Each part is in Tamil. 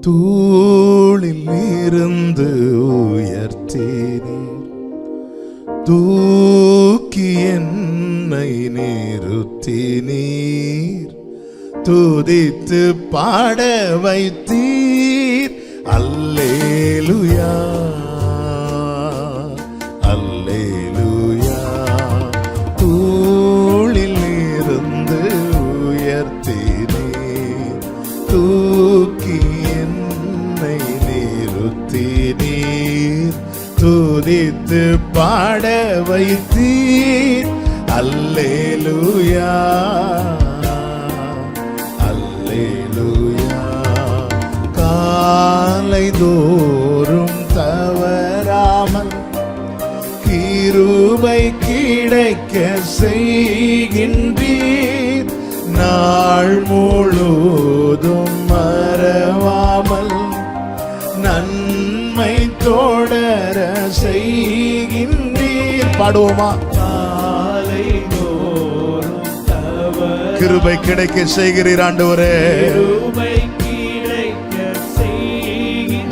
தூளில் இருந்து உயர்த்தீனீர், தூக்கி என்னை நிறுத்தினீர், துதித்து பாட வைத்தீர். அல்லேலூயா அல்லேலூயா. தூளில் இருந்து உயர்த்தினீர், தூக்கி என்னை நிறுத்தினீர், துதித்து பாட வைத்தீர். அல்லேலூயா அல்லேலூயா. காலை தோறும் தவறாமல் கிருபை கிடைக்க செய்கின்றீர், நாள் முழுதும் மறவாமல் நன்மை தொடர செய்கின்றீர். பாடுவோமா? காலை தோறும் கிருபை கிடைக்க செய்கிறீர் ஆண்டவரே,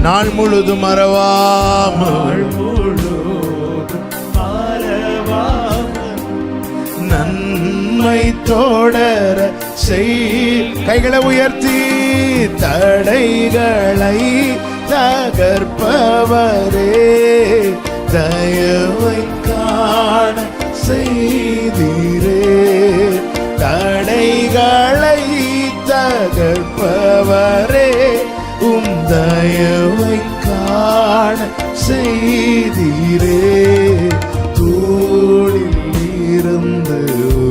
நாள் முழுதும் மறவாமல் நன்மை தொடர செய். கைகளை உயர்த்தி தடைகளை தகர்ப்பவரே, தயவை காண செய்தீரே. தடைகளை தகர்ப்பவரே, உம் தயவை காண செய்தீரே. தூளில் இருந்து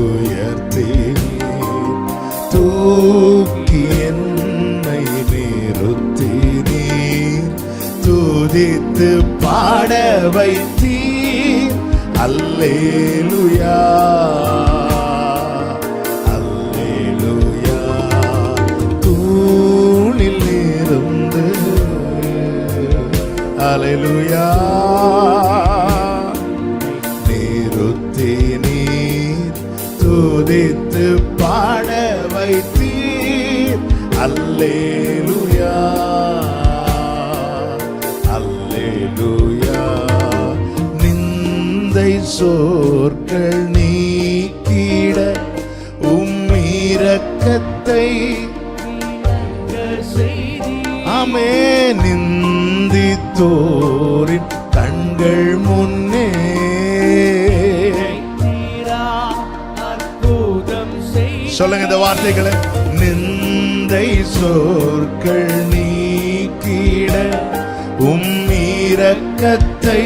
உயர்த்தீனீர், தூக்கி என்னை நிறுத்தினீர், துதித்து பாட வைத்தீர். அல்லேலூயா அல்லேலூயா. தூளில் இருந்து அல்லேலூயா நிறுத்தினீர், துதித்து பாட வைத்தீர். அல்லேலூயா அல்லேலூயா. நிந்தை சொற்கள் நீக்கிட உம் இரக்கத்தை ஆமே. நிந்தித்தோரின் கண்கள் முன்னே சொல்லுங்க இந்த வார்த்தைகளை. நிந்தை சொற்கள் நீக்கிட உம் இரக்கத்தை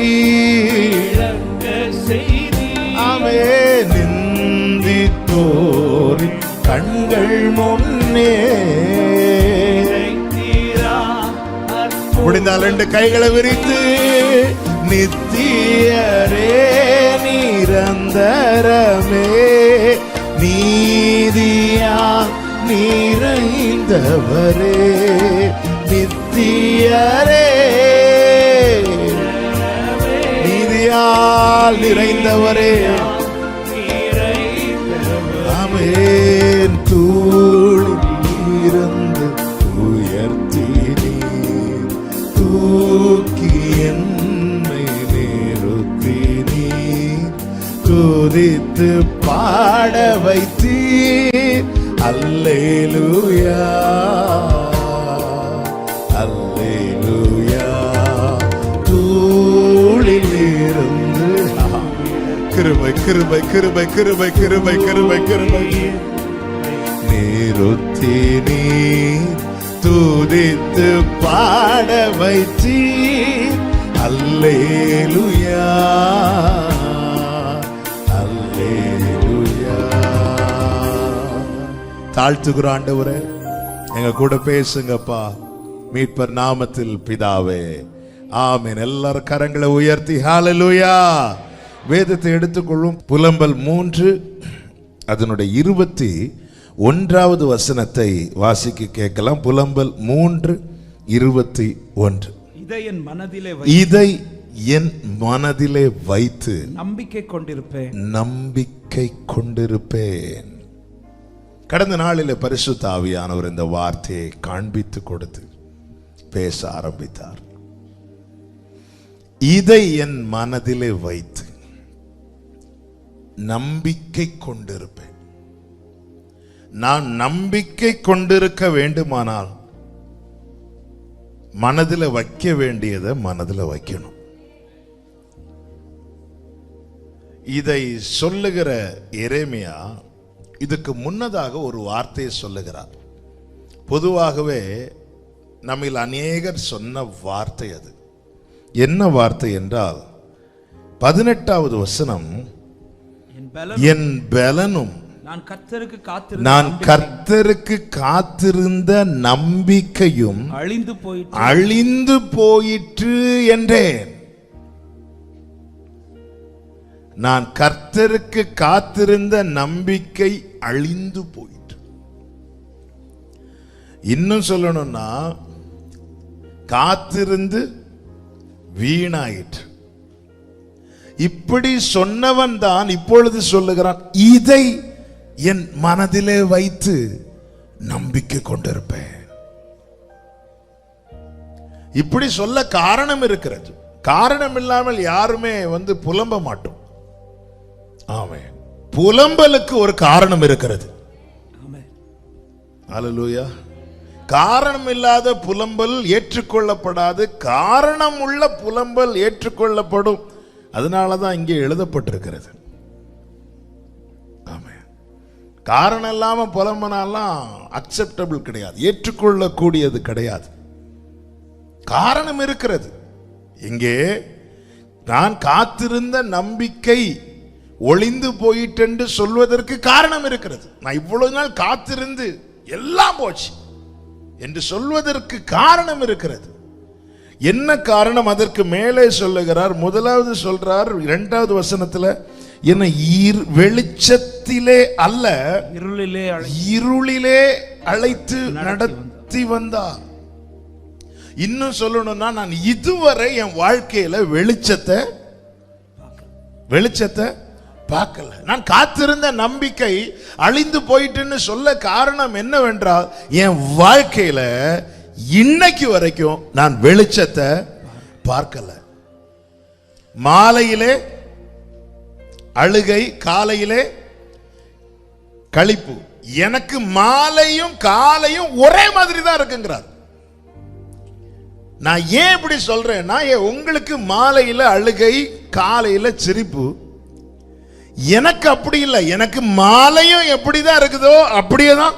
ஆமே. நிந்தித்தோரின் கண்கள் முன்னே. முடிந்தால் ரெண்டு கைகளை விரித்து நித்தியரே நிரந்தரமே நீதியா நிறைந்தவரே, நித்தியரே நீதியால் நிறைந்தவரே. ஆமென். தூளில் இருந்து உயர்த்தினீர், தூக்கி என்னை நிறுத்தினீர், துதித்து பாட வைத்தீர். அல்லேலூயா அல்லேலூயா. தூளில் இருந்து கிருபை கிருபை கிருபை கிருபை கிருபை கிருபை கிருபை நிறுத்தினீர், துதித்து பாட வைத்தீர். அல்லேலூயா அல்லேலூயா. தாழ்த்துகிற ஆண்டவரே, எங்க கூட பேசுங்கப்பா. மீட்பர் நாமத்தில் பிதாவே, ஆமென். எல்லாரும் கரங்களை உயர்த்தி ஹல்லேலூயா. வேதத்தை எடுத்துக்கொள்ளும். புலம்பல் 3 அதனுடைய 21வது வசனத்தை வாசிக்க கேட்கலாம். புலம்பல் 3:21. இதை என் மனதிலே வைத்து நம்பிக்கை கொண்டிருப்பேன். கடந்த நாளிலே பரிசுத்த ஆவியானவர் இந்த வார்த்தையை காண்பித்து கொடுத்து பேச ஆரம்பித்தார். இதை என் மனதிலே வைத்து நம்பிக்கை கொண்டிருப்பேன். நான் நம்பிக்கை கொண்டிருக்க வேண்டுமானால் மனதில் வைக்க வேண்டியதை மனதில் வைக்கணும். இதை சொல்லுகிற எரேமியா இதுக்கு முன்னதாக ஒரு வார்த்தையை சொல்லுகிறார். பொதுவாகவே நம்மில் அநேகர் சொன்ன வார்த்தை அது. என்ன வார்த்தை என்றால் 18வது வசனம், என் பலனும் நான் கர்த்தருக்கு காத்திருந்த நம்பிக்கையும் அழிந்து போயிற்று என்றேன். நான் கர்த்தருக்கு காத்திருந்த நம்பிக்கை அழிந்து போயிற்று. இன்னும் சொல்லணும்னா காத்திருந்து வீணாயிற்று. இப்படி சொன்னவன் தான் இப்பொழுது சொல்லுகிறான், இதை என் மனதிலே வைத்து நம்பிக்கை கொண்டிருப்பேன். இப்படி சொல்ல காரணம் இருக்கிறது. காரணம் இல்லாமல் யாருமே புலம்ப மாட்டோம். ஆமென். புலம்பலுக்கு ஒரு காரணம் இருக்கிறது. அல்லேலூயா. காரணம் இல்லாத புலம்பல் ஏற்றுக்கொள்ளப்படாது. காரணம் உள்ள புலம்பல் ஏற்றுக்கொள்ளப்படும். அதனாலதான் இங்கே எழுதப்பட்டிருக்கிறது. ஆமென். காரணம் இல்லாம புலம்பனாலாம் அக்செப்டபிள் கிடையாது, ஏற்றுக்கொள்ளக்கூடியது கிடையாது. காரணம் இருக்கிறது. இங்கே நான் காத்திருந்த நம்பிக்கை ஒளிந்து போயிட்டு சொல்வதற்கு காரணம் இருக்கிறது. நான் இவ்வளவு நாள் காத்திருந்து எல்லாம் போச்சு என்று சொல்வதற்கு காரணம் இருக்கிறது. என்ன காரணம்? அதற்கு மேலே சொல்லுகிறார். முதலாவது சொல்றார் 2வது வசனத்துல, என்ன வெளிச்சத்திலே அல்ல இருளிலே அழைத்து நடத்தி வந்தார். இன்னும் சொல்லணும்னா, நான் இதுவரை என் வாழ்க்கையில வெளிச்சத்தை பார்க்கல. நான் காத்திருந்த நம்பிக்கை அழிந்து போயிட்டுன்னு சொல்ல காரணம் என்னவென்றால், என் வாழ்க்கையில இன்னைக்கு வரைக்கும் நான் வெளிச்சத்தை பார்க்கல. மாலையிலே அழுகை, காலையிலே களிப்பு. எனக்கு மாலையும் காலையும் ஒரே மாதிரி தான் இருக்குங்கிறார். நான் ஏன் இப்படி சொல்றேன்னா, உங்களுக்கு மாலையில அழுகை, காலையில சிரிப்பு. எனக்கு அப்படி இல்லை. எனக்கு மாலையும் எப்படிதான் இருக்குதோ அப்படியே தான்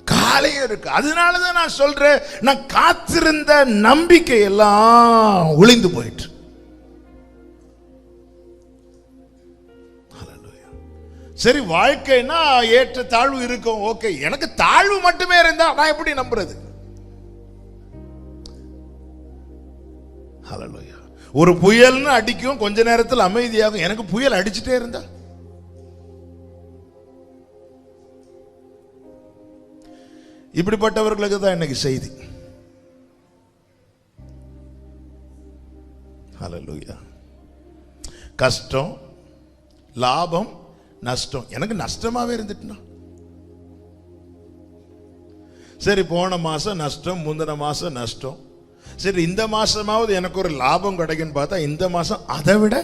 காலையும் இருக்கு. அதனாலதான் நான் சொல்றேன், நான் காத்திருந்த நம்பிக்கை எல்லாம் ஒளிந்து போயிட்டு. சரி, வாழ்க்கைனா ஏற்ற தாழ்வு இருக்கும். ஓகே, எனக்கு தாழ்வு மட்டுமே இருந்தா நான் எப்படி நம்புறது? ஹல்லேலூயா. ஒரு புயல்னு அடிக்கும், கொஞ்ச நேரத்தில் அமைதியாகும். எனக்கு புயல் அடிச்சுட்டே இருந்தா இப்படிப்பட்டவர்களுக்கு தான் இன்னைக்கு செய்தி. ஹல்லேலூயா. கஷ்டம், லாபம், நஷ்டம். எனக்கு நஷ்டமாவே இருந்துட்டுனா சரி, போன மாசம் நஷ்டம், முந்தின மாசம் நஷ்டம். சரி, இந்த மாசமாவது எனக்கு ஒரு லாபம் கிடைக்குன்னு பார்த்தா இந்த மாசம் அதை விட.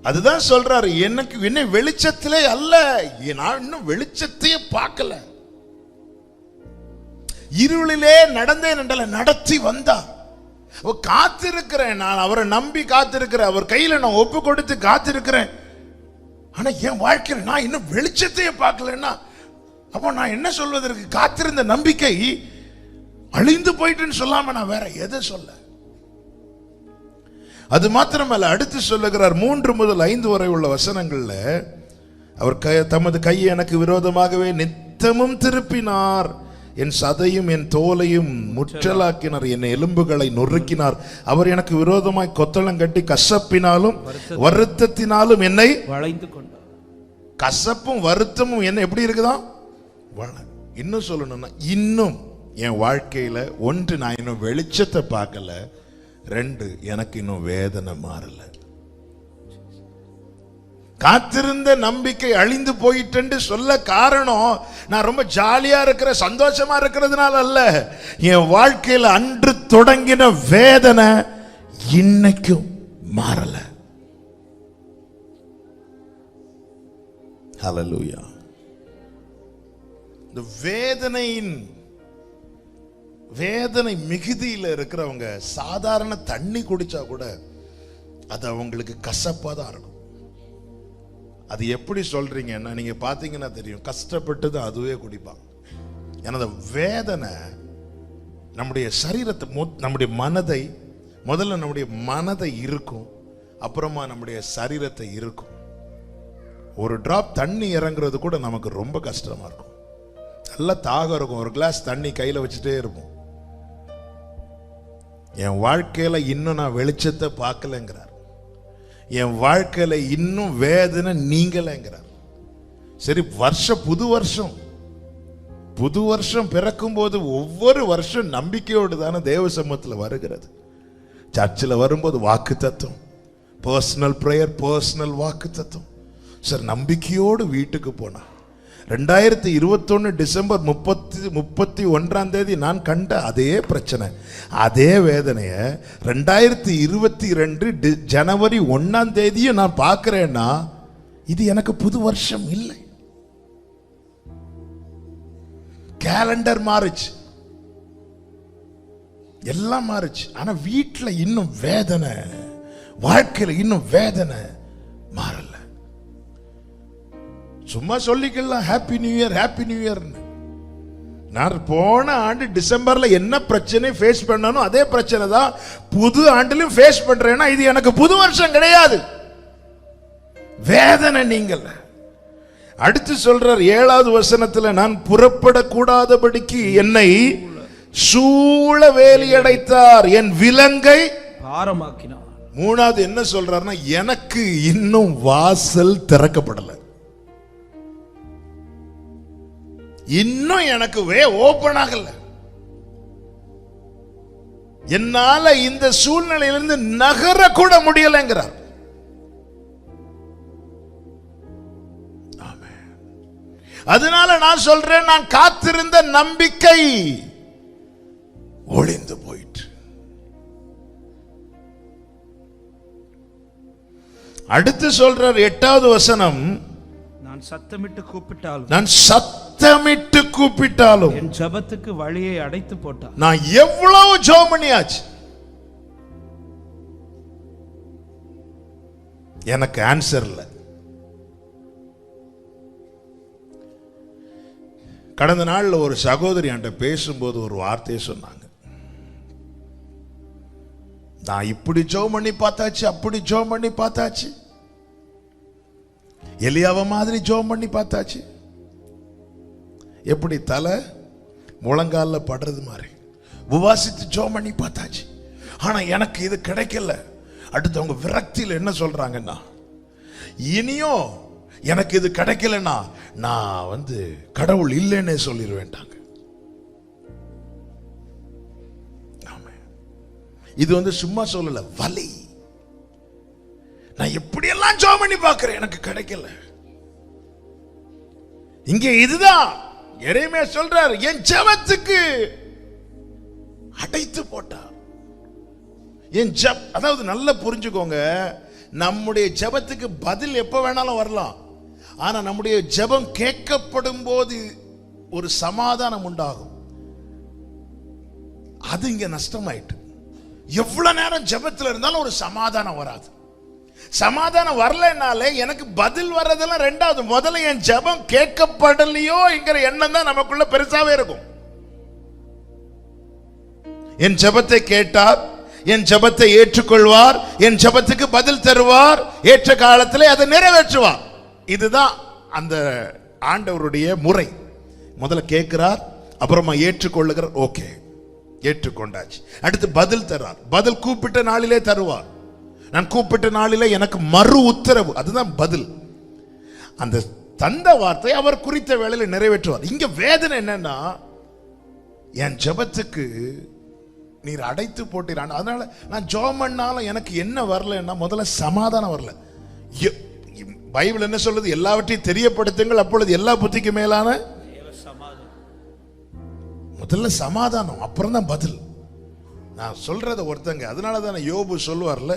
அதுதான் சொல்றாரு, எனக்கு இன்னும் வெளிச்சத்திலே அல்ல, நான் இன்னும் வெளிச்சத்தையே பார்க்கல. இருளிலே நடந்தேன் என்றால நடத்தி வந்தார். காத்திருக்கிறேன், நான் அவரை நம்பி காத்திருக்கிறேன், அவர் கையில நான் ஒப்பு கொடுத்து காத்திருக்கிறேன். ஆனா என் வாழ்க்கையில் நான் இன்னும் வெளிச்சத்தையே பார்க்கலன்னா அப்போ நான் என்ன சொல்வதற்கு? காத்திருந்த நம்பிக்கை அழிந்து போயிட்டுன்னு சொல்லாம நான் வேற எதை சொல்ல? அது மாத்திரமல்ல, அடுத்து சொல்லுகிறார் 3 முதல் 5 வரை உள்ள வசனங்கள்ல, அவர் தமது கையை எனக்கு விரோதமாகவே நித்தமும் திருப்பினார், என் சதையும் என் தோலையும் முற்றலாக்கினார், என் எலும்புகளை நொறுக்கினார். அவர் எனக்கு விரோதமாய் கொத்தளம் கட்டி கசப்பினாலும் வருத்தத்தினாலும் என்னை வளைந்து கொண்டார். கசப்பும் வருத்தமும் என்ன எப்படி இருக்குதா? இன்னும் சொல்லணும்னா, இன்னும் என் வாழ்க்கையில 1, நான் இன்னும் வெளிச்சத்தை பார்க்கல. 2, எனக்கு இன்னும் வேதனை மாறல. காத்திருந்த நம்பிக்கை அழிந்து போயிட்டு சொல்ல காரணம், நான் ரொம்ப ஜாலியா இருக்கிற சந்தோஷமா இருக்கிறதுனால அல்ல. என் வாழ்க்கையில் அன்று தொடங்கின வேதனை இன்னைக்கும் மாறல. ஹல்லேலூயா. இந்த வேதனை மிகுதியில் இருக்கிறவங்க சாதாரண தண்ணி குடிச்சா கூட அது அவங்களுக்கு கசப்பா தான் இருக்கும். அது எப்படி சொல்றீங்கன்னா, நீங்க பாத்தீங்கன்னா தெரியும், கஷ்டப்பட்டு தான் அதுவே குடிப்பாங்க. ஏன்னா அந்த வேதனை நம்முடைய சரீரத்தை, நம்முடைய மனதை, முதல்ல நம்முடைய மனதை இருக்கும், அப்புறமா நம்முடைய சரீரத்தை இருக்கும். ஒரு டிராப் தண்ணி இறங்குறது கூட நமக்கு ரொம்ப கஷ்டமா இருக்கும். நல்லா தாகம் இருக்கும், ஒரு கிளாஸ் தண்ணி கையில வச்சுட்டே இருப்போம். என் வாழ்க்கையில இன்னும் நான் வெளிச்சத்தை பார்க்கலங்கிறார். என் வாழ்க்கையில இன்னும் வேதனை நீங்கலங்கிறார். சரி, புது வருஷம் பிறக்கும் போது ஒவ்வொரு வருஷம் நம்பிக்கையோடு தானே தேவ சமூகத்தில் வருகிறது. சர்ச்சில் வரும்போது வாக்கு தத்துவம், பர்சனல் பிரேயர், பர்சனல் வாக்கு தத்துவம். சார், நம்பிக்கையோடு வீட்டுக்கு போனா 2021 டிசம்பர் 31 நான் கண்ட அதே பிரச்சனை, அதே வேதனையை 2022 ஜனவரி 1 நான் பார்க்கிறேன்னா இது எனக்கு புது வருஷம் இல்லை. கேலண்டர் மாறுச்சு, எல்லாம் மாறுச்சு. ஆனா வீட்டில் இன்னும் வேதனை, வாழ்க்கையில் இன்னும் வேதனை மாறல. சும்மா சொல்லிக்கலாம் happy new year, happy new year. நான் போன ஆண்டு டிசம்பர்ல என்ன பிரச்சனை ஃபேஸ் பண்ணனும் அதே பிரச்சனை தான் புது ஆண்டிலும் ஃபேஸ் பண்றேன்னா இது எனக்கு புது வருஷம் கிடையாது. வேதனை நீங்கள். அடுத்து சொல்றார் 7வது வசனத்துல, நான் புறப்படக்கூடாதபடிக்கு என்னை சூழ வேலி அடைத்தார், என் விலங்கை பாரமாக்கினார். 3வது என்ன சொல்றாருன்னா, எனக்கு இன்னும் வாசல் திறக்கப்படல, இன்னும் எனக்கு ஓபன் ஆகல. என்னால இந்த சூழ்நிலையிலிருந்து நகர கூட முடியலைங்கிறார். அதனால நான் சொல்றேன், நான் காத்திருந்த நம்பிக்கை ஒளிந்து போயிற்று. அடுத்து சொல்றார் 8வது வசனம், நான் சத்தமிட்டு கூப்பிட்டாலும் என் ஜெபத்துக்கு வழியை அடைத்து போட்டார். நான் எவ்வளவு ஜெபம் பண்ணியாச்சு, எனக்கு ஆன்சர் இல்லை. கடந்த நாள்ல ஒரு சகோதரி என்கிட்ட பேசும்போது ஒரு வார்த்தையை சொன்னாங்க, நான் இப்படி ஜெபம் பண்ணி பார்த்தாச்சு, அப்படி ஜெபம் பண்ணி பார்த்தாச்சு, எலியாவை மாதிரி ஜெபம் பண்ணி பார்த்தாச்சு, எப்படி தலை முழங்கால படுறது மாதிரி உபவாசித்து ஜெபம் பண்ணி பார்த்தாச்சு, ஆனா எனக்கு இது கிடைக்கல. அடுத்து அவங்க விரக்தியில் என்ன சொல்றாங்கன்னா, இனியும் எனக்கு இது கிடைக்கலன்னா நான் கடவுள் இல்லைன்னே சொல்லிடுவேன்டாங்க. இது சும்மா சொல்லல, வலி. நான் எப்படியெல்லாம் ஜெபம் பண்ணி பார்க்கிறேன், எனக்கு கிடைக்கல. இங்கே இதுதான் எரேமியா சொல்றார், என் ஜெபத்துக்கு அடைத்து போட்டார். அதாவது நல்லா புரிஞ்சுக்கோங்க, நம்முடைய ஜெபத்துக்கு பதில் எப்ப வேணாலும் வரலாம். ஆனா நம்முடைய ஜெபம் கேட்கப்படும் போது ஒரு சமாதானம் உண்டாகும். அது இங்க நஷ்டமாயிட்டு. எவ்வளவு நேரம் ஜெபத்தில் இருந்தாலும் ஒரு சமாதானம் வராது. சமாதானம் வரலனாலே எனக்கு பதில் வர்றதெல்லாம் ரெண்டாவது. முதல்ல என் ஜெபம் கேட்கப்படலையோ என்கிற எண்ணம் தான் நமக்குள்ள பெருசாவே இருக்கும். என் ஜெபத்தை கேட்டார், என் ஜெபத்தை ஏற்றுக்கொள்வார், என் ஜெபத்துக்கு பதில் தருவார், ஏற்ற காலத்திலே அதை நிறைவேற்றுவார். இதுதான் அந்த ஆண்டவருடைய முறை. முதல்ல கேட்கிறார், அப்புறமா ஏற்றுக்கொள்ளுகிறார். ஓகே, ஏற்றுக்கொண்டாச்சு. அடுத்து பதில் தர்றார். பதில் கூப்பிட்ட நாளிலே தருவார். நான் கூப்பிட்ட நாளிலே எனக்கு மறு உத்தரவு, அதுதான் பதில். அந்த தந்த வார்த்தை அவர் குறித்த வேளையில் நிறைவேற்றுவார். இங்க வேதனை என்னன்னா, என் ஜெபத்துக்கு நீர் அடைத்து போட்டீர். அதனால நான் ஜெபம் பண்ணாலும் எனக்கு என்ன வரலன்னா, முதல்ல சமாதானம் வரல. பைபிள் என்ன சொல்லுது? எல்லாவற்றையும் தெரியப்படுத்துங்கள், அப்பொழுது எல்லா புத்திக்கு மேலான முதல்ல சமாதானம், அப்புறம் தான் பதில். நான் சொல்றத ஒருத்தங்க, அதனால தான் யோபு சொல்லுவார்ல,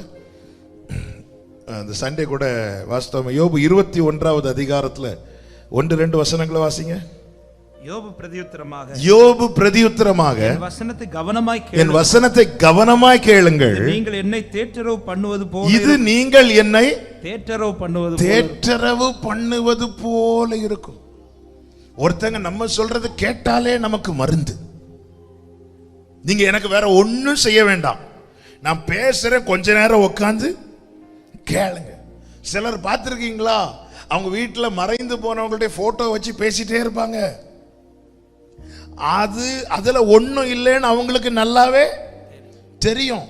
அந்த சண்டே கூட வாஸ்தவம், யோபு 21வது அதிகாரத்துல 1-2 வசனங்களை வாசிங்க. யோபு பிரதியுத்தரமாக என் வசனத்தை கவனமாய் கேளுங்கள். நீங்கள் என்னை தேற்றரவு பண்ணுவது போல, இது நீங்கள் என்னை தேற்றரவு பண்ணுவது போல இருக்கும். ஒருத்தங்க நம்ம சொல்றது கேட்டாலே நமக்கு மருந்து. நீங்க எனக்கு வேற ஒண்ணும் செய்ய வேண்டாம், நான் பேசுறேன், கொஞ்ச நேரம் உட்கார்ந்து கேளுங்க. சிலர் பார்த்திருக்கீங்களா, அவங்க வீட்டுல மறைந்து போனவங்களுடைய போட்டோ வச்சு பேசிட்டே இருப்பாங்க. அதுல ஒண்ணும் இல்லைன்னு அவங்களுக்கு நல்லாவே தெரியும்.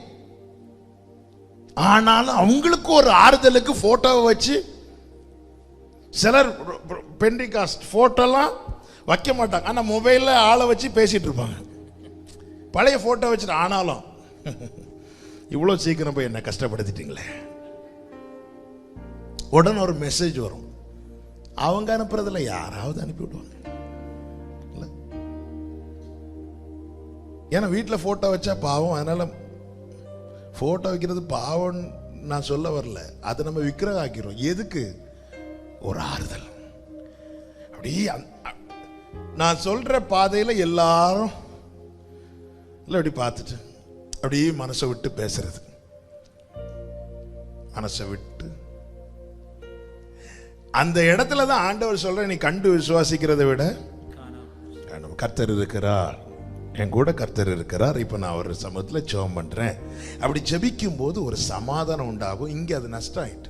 ஆனாலும் அவங்களுக்கு ஒரு ஆறுதலுக்கு போட்டோவை வச்சு, சிலர் பெண்டிகாஸ்ட் போட்டோலாம் வைக்க மாட்டாங்க, ஆனா மொபைல்ல ஆளை வச்சு பேசிட்டு இருப்பாங்க, பழைய போட்டோ வச்சுட்டு. ஆனாலும் இவ்வளவு சீக்கிரம் போய் என்ன கஷ்டப்படுத்திட்டீங்களே, உடனே ஒரு மெசேஜ் வரும். அவங்க அனுப்புறதுல யாராவது அனுப்பி விடுவாங்க. ஏன்னா வீட்டில் போட்டோ வச்சா பாவம், அதனால போட்டோ வைக்கிறது பாவம் நான் சொல்ல வரல, அதை நம்ம விக்கிரகம் ஆக்கிறோம். எதுக்கு? ஒரு ஆறுதல். அப்படியே நான் சொல்ற பாதையில எல்லாரும் அப்படி பார்த்துட்டு அப்படியே மனசை விட்டு பேசுறது, மனசை விட்டு அந்த இடத்துல தான் ஆண்டவர் சொல்ற, நீ கண்டு விசுவாசிக்கிறதை விட கர்த்தர் இருக்கிறார், என் கூட கர்த்தர் இருக்கிறார், இப்ப நான் ஒரு சமூகத்துல ஜெபம் பண்றேன். அப்படி ஜெபிக்கும் போது ஒரு சமாதானம் உண்டாகும். இங்க அது நஷ்டம் ஆயிட்டு.